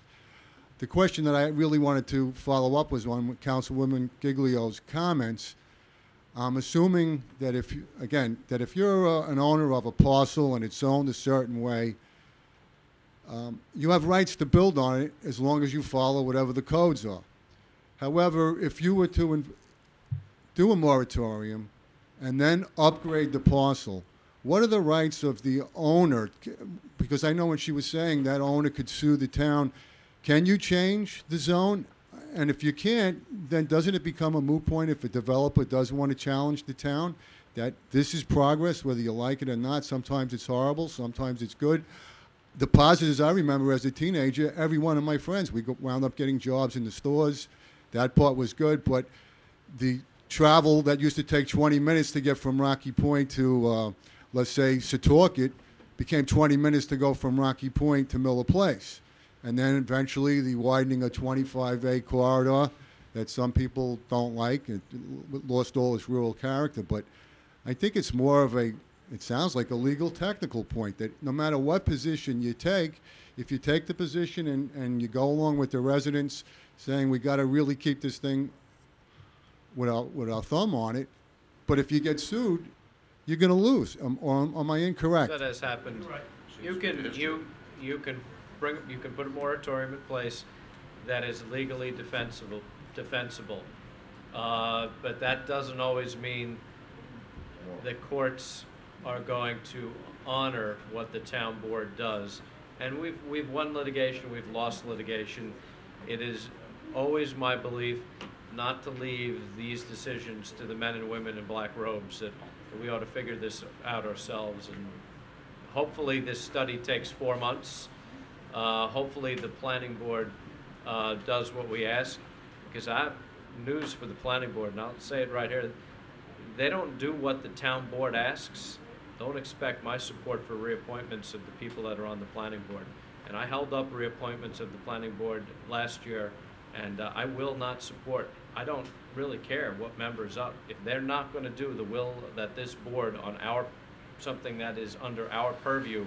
The question that I really wanted to follow up was on Councilwoman Giglio's comments. I'm assuming that if you're an owner of a parcel and it's owned a certain way, you have rights to build on it as long as you follow whatever the codes are. However, if you were to do a moratorium and then upgrade the parcel, what are the rights of the owner? Because I know when she was saying that owner could sue the town. Can you change the zone? And if you can't, then doesn't it become a moot point if a developer does want to challenge the town that this is progress, whether you like it or not? Sometimes it's horrible, sometimes it's good. The positives I remember as a teenager, every one of my friends, we wound up getting jobs in the stores. That part was good, but the travel that used to take 20 minutes to get from Rocky Point to, let's say, Setauket, became 20 minutes to go from Rocky Point to Miller Place. And then eventually the widening of 25A corridor that some people don't like. It lost all its rural character. But I think it's more of a it sounds like a legal technical point that no matter what position you take, if you take the position and you go along with the residents saying we got to really keep this thing with our thumb on it, but if you get sued, you're going to lose. Or am I incorrect? That has happened. You can put a moratorium in place that is legally defensible. But that doesn't always mean the courts are going to honor what the town board does. And we've won litigation, we've lost litigation. It is always my belief not to leave these decisions to the men and women in black robes, that we ought to figure this out ourselves. And hopefully this study takes 4 months. Hopefully the planning board does what we ask, because I have news for the planning board, and I'll say it right here. They don't do what the town board asks. Don't expect my support for reappointments of the people that are on the planning board. And I held up reappointments of the planning board last year, and I will not support. I don't really care what member's up. If they're not going to do the will that this board on something that is under our purview,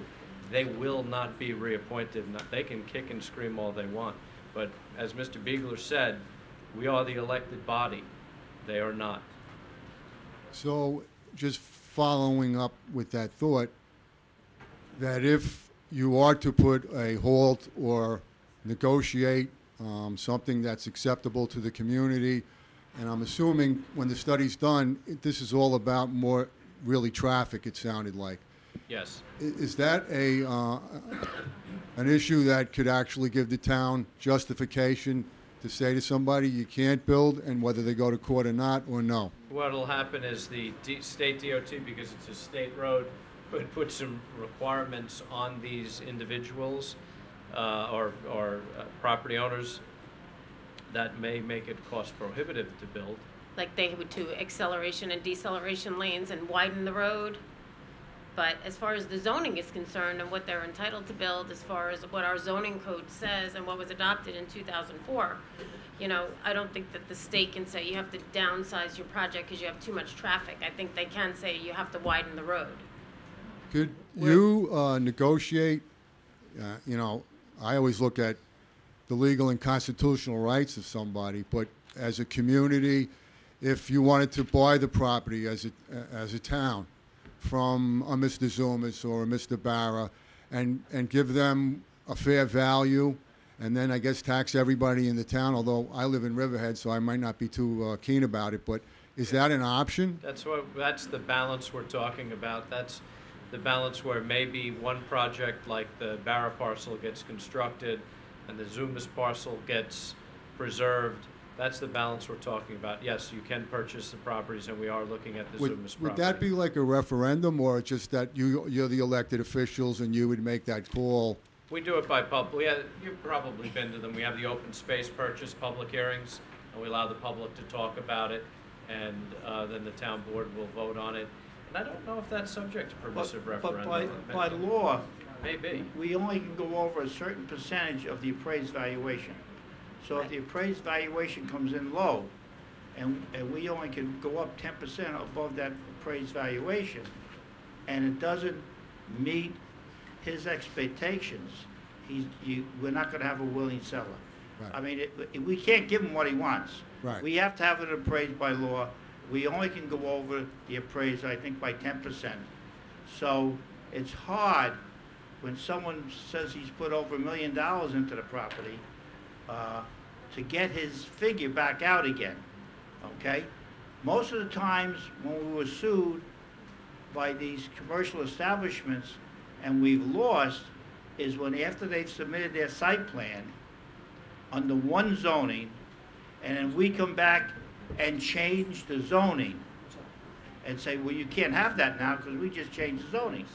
they will not be reappointed. They can kick and scream all they want. But as Mr. Beegler said, we are the elected body. They are not. So just following up with that thought, that if you are to put a halt or negotiate something that's acceptable to the community, and I'm assuming when the study's done, this is all about more really traffic, it sounded like. Yes. Is that an issue that could actually give the town justification to say to somebody you can't build, and whether they go to court or not, or no? What will happen is the state DOT, because it's a state road, could put some requirements on these individuals or property owners that may make it cost prohibitive to build. Like they would do acceleration and deceleration lanes and widen the road. But as far as the zoning is concerned and what they're entitled to build, as far as what our zoning code says and what was adopted in 2004, you know, I don't think that the state can say you have to downsize your project because you have too much traffic. I think they can say you have to widen the road. Could you negotiate, you know, I always look at the legal and constitutional rights of somebody, but as a community, if you wanted to buy the property as a town from a Mr. Zumas or a Mr. Barra and give them a fair value, and then I guess tax everybody in the town, although I live in Riverhead, so I might not be too keen about it, but is that an option? That's the balance we're talking about. That's the balance where maybe one project like the Barra parcel gets constructed and the Zumas parcel gets preserved. That's the balance we're talking about. Yes, you can purchase the properties, and we are looking at the Zumas property. Would that be like a referendum, or just that you're the elected officials and you would make that call? We do it by public. You've probably been to them. We have the open space purchase public hearings, and we allow the public to talk about it, and then the town board will vote on it. And I don't know if that's subject to permissive referendum. But by law, maybe we only can go over a certain percentage of the appraised valuation. So if the appraised valuation comes in low, and we only can go up 10% above that appraised valuation, and it doesn't meet his expectations, we're not going to have a willing seller. Right. I mean, we can't give him what he wants. Right. We have to have it appraised by law. We only can go over the appraised, I think, by 10%. So it's hard when someone says he's put over $1 million into the property to get his figure back out again, okay? Most of the times when we were sued by these commercial establishments and we've lost is when after they've submitted their site plan under one zoning, and then we come back and change the zoning and say, well, you can't have that now because we just changed the zoning.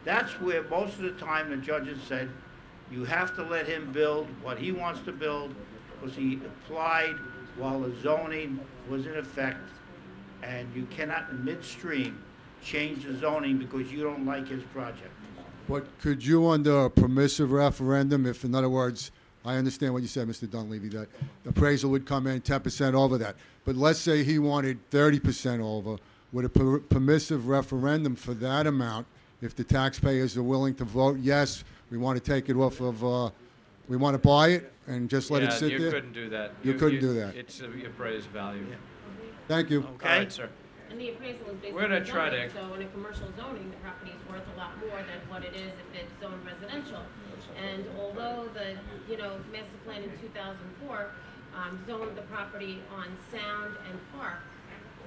That's where most of the time the judges said, you have to let him build what he wants to build because he applied while the zoning was in effect, and you cannot in midstream change the zoning because you don't like his project. But could you, under a permissive referendum, if in other words, I understand what you said, Mr. Dunleavy, that the appraisal would come in 10% over that. But let's say he wanted 30% over. with a permissive referendum for that amount, if the taxpayers are willing to vote, yes, we want to take it off of, we want to buy it and just let it sit there? You couldn't do that. You couldn't do that. It's appraised value. Thank you. Okay. All right, sir. And the appraisal is based We're on gonna the try zoning, to- so in a commercial zoning, the property is worth a lot more than what it is if it's zoned residential. And although the, master plan in 2004 zoned the property on Sound and Park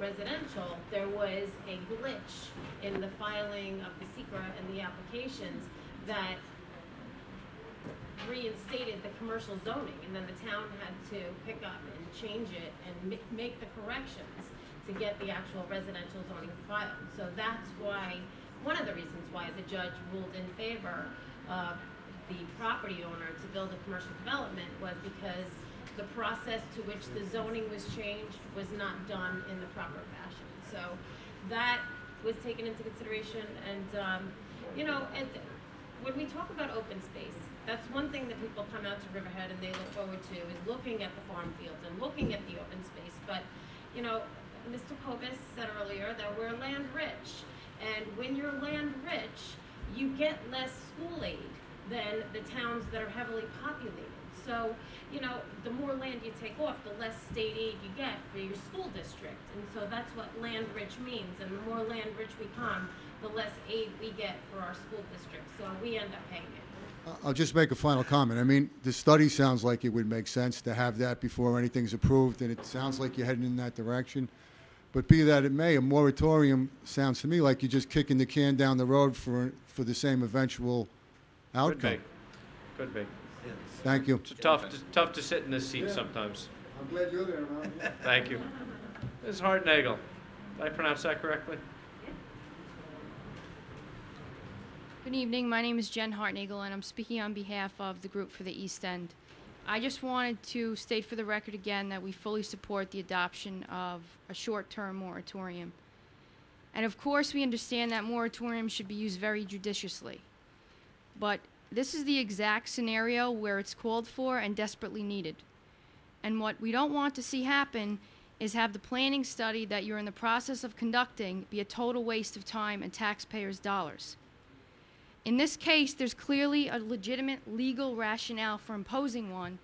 residential, there was a glitch in the filing of the secra and the applications that reinstated the commercial zoning, and then the town had to pick up and change it and make the corrections to get the actual residential zoning filed. So that's why, one of the reasons why the judge ruled in favor of the property owner to build a commercial development was because the process to which the zoning was changed was not done in the proper fashion. So that was taken into consideration, and when we talk about open space, that's one thing that people come out to Riverhead and they look forward to, is looking at the farm fields and looking at the open space. But, Mr. Kobus said earlier that we're land rich. And when you're land rich, you get less school aid than the towns that are heavily populated. So, the more land you take off, the less state aid you get for your school district. And so that's what land rich means. And the more land rich we become, the less aid we get for our school district. So we end up paying it. I'll just make a final comment. I mean, the study sounds like it would make sense to have that before anything's approved, and it sounds like you're heading in that direction. But be that it may, a moratorium sounds to me like you're just kicking the can down the road for the same eventual outcome. Could be. Thank you. It's tough to sit in this seat sometimes. I'm glad you're there, man. Thank you. Ms. Hartnagel. Did I pronounce that correctly? Good evening. My name is Jen Hartnagel, and I'm speaking on behalf of the group for the East End. I just wanted to state for the record again that we fully support the adoption of a short-term moratorium. And of course, we understand that moratoriums should be used very judiciously. But this is the exact scenario where it's called for and desperately needed. And what we don't want to see happen is have the planning study that you're in the process of conducting be a total waste of time and taxpayers' dollars. In this case, there's clearly a legitimate legal rationale for imposing one,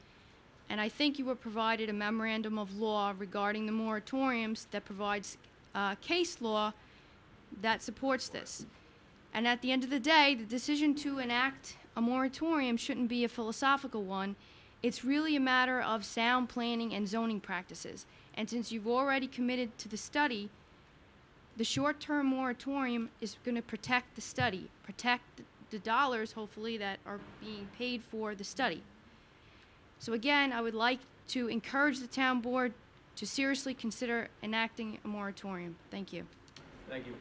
and I think you were provided a memorandum of law regarding the moratoriums that provides case law that supports this. And at the end of the day, the decision to enact a moratorium shouldn't be a philosophical one. It's really a matter of sound planning and zoning practices. And since you've already committed to the study, the short-term moratorium is going to protect the study, protect the dollars, hopefully, that are being paid for the study. So again, I would like to encourage the town board to seriously consider enacting a moratorium. Thank you. Thank you.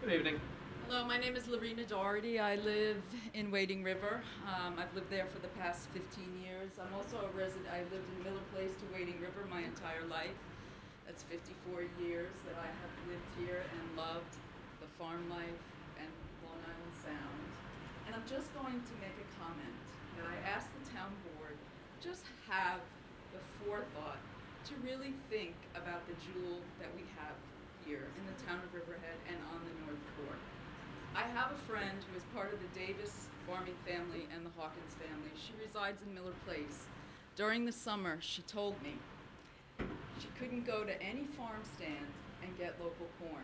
Good evening. Hello, my name is Lorena Doherty. I live in Wading River. I've lived there for the past 15 years. I'm also a resident. I lived in Miller Place to Wading River my entire life. That's 54 years that I have lived here and loved the farm life and Long Island Sound. And I'm just going to make a comment that I asked the town board just have the forethought to really think about the jewel that we have here in the town of Riverhead and on the North Fork. I have a friend who is part of the Davis farming family and the Hawkins family. She resides in Miller Place. During the summer, she told me she couldn't go to any farm stand and get local corn.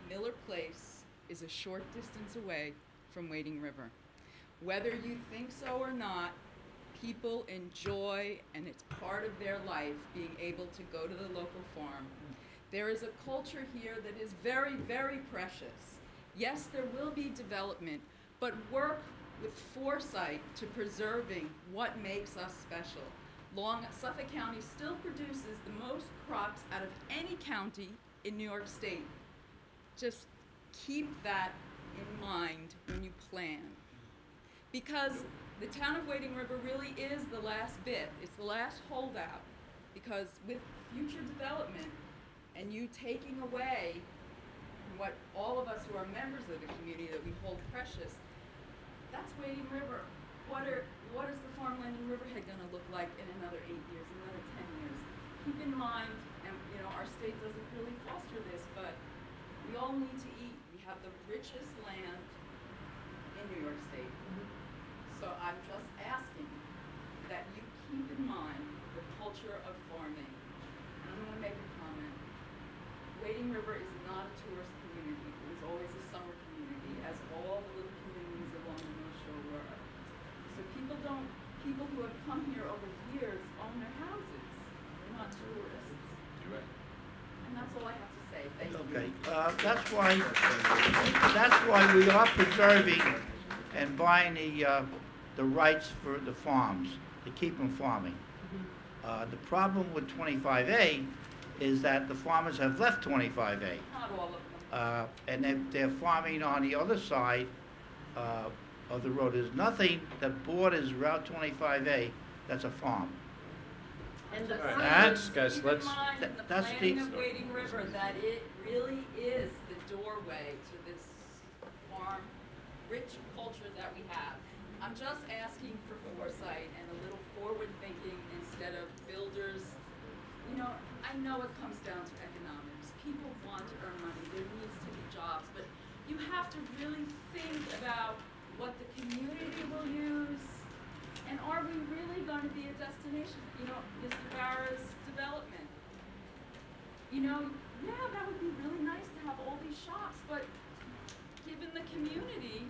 Miller Place is a short distance away from Wading River. Whether you think so or not, people enjoy, and it's part of their life, being able to go to the local farm. There is a culture here that is very, very precious. Yes, there will be development, but work with foresight to preserving what makes us special. Suffolk County still produces the most crops out of any county in New York State. Just keep that in mind when you plan. Because the town of Wading River really is the last bit. It's the last holdout. Because with future development and you taking away what all of us who are members of the community that we hold precious, that's Wading River. What is the farmland in Riverhead going to look like in another 8 years, in keep in mind, and our state doesn't really foster this, but we all need to eat. We have the richest land in New York State. So I'm just asking that you keep in mind the culture of farming. And I'm going to make a comment. Wading River is not a tourist community. It was always a summer community, as all the little communities along the North Shore were. So people who have come here over years own their houses. They're not tourists. You're right. And that's all I have to say. Thank you. Okay, that's why we are preserving and buying the rights for the farms, to keep them farming. The problem with 25A is that the farmers have left 25A. Not all of them. And they're farming on the other side of the road. There's nothing that borders Route 25A that's a farm. And the All right, farmers, guys, Keep let's. in mind in the that's planning the- of Wading River that it really is the doorway to this farm-rich culture that we have. I'm just asking for foresight and a little forward thinking instead of builders. I know it comes down to economics. People want to earn money. There needs to be jobs, but you have to really think about what the community will use. And are we really going to be a destination? Mr. Barra's development. Yeah, that would be really nice to have all these shops, but given the community,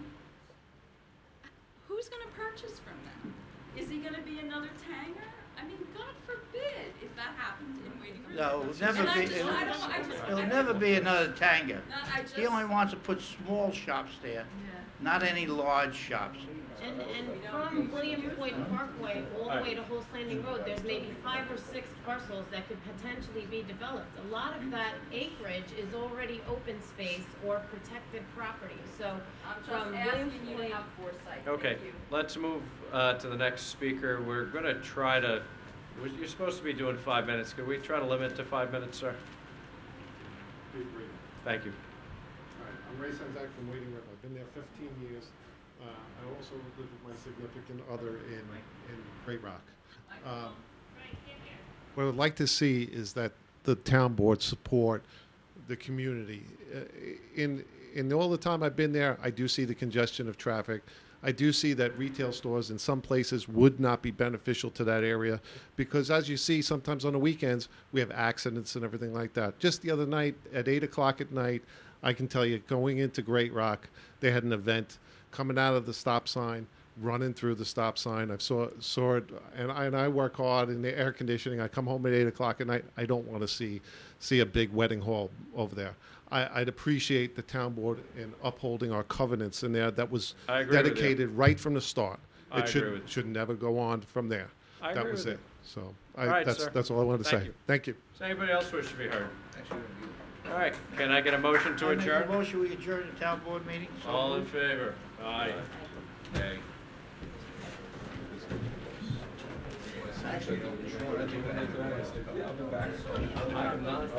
who's going to purchase from them? Is he going to be another Tanger? I mean, God forbid if that happened in Wading River. No, it'll never be another Tanger. He just- only wants to put small shops there, not any large shops. And from William Floyd Parkway all the way to Holst Landing Road, there's maybe 5 or 6 parcels that could potentially be developed. A lot of that acreage is already open space or protected property. So I'm just from asking William you to Floyd. have foresight. Okay, Thank you. let's move to the next speaker. We're going to try to, you're supposed to be doing 5 minutes. Could we try to limit it to 5 minutes, sir? Thank you. All right, I'm Ray Sanzak from Wading River. I've been there 15 years. I also live with my significant other in Great Rock. What I would like to see is that the town board support the community. In all the time I've been there, I do see the congestion of traffic. I do see that retail stores in some places would not be beneficial to that area because, as you see, sometimes on the weekends we have accidents and everything like that. Just the other night at 8 o'clock at night, I can tell you, going into Great Rock, they had an event coming out of the stop sign, running through the stop sign. I saw it, and I work hard in the air conditioning. I come home at 8 o'clock at night. I don't want to see a big wedding hall over there. I'd appreciate the town board in upholding our covenants in there that was I agree with you. dedicated right from the start. I It agree with you. should never go on from there. I That agree was with it. you. So All right, that's sir. that's all I wanted to Thank say. you. Thank you. Does anybody else wish to be heard? All right, can I get a motion to I make a adjourn? motion, we adjourn the town board meeting. So All in moved. favor? Aye. Okay. Actually, I am not.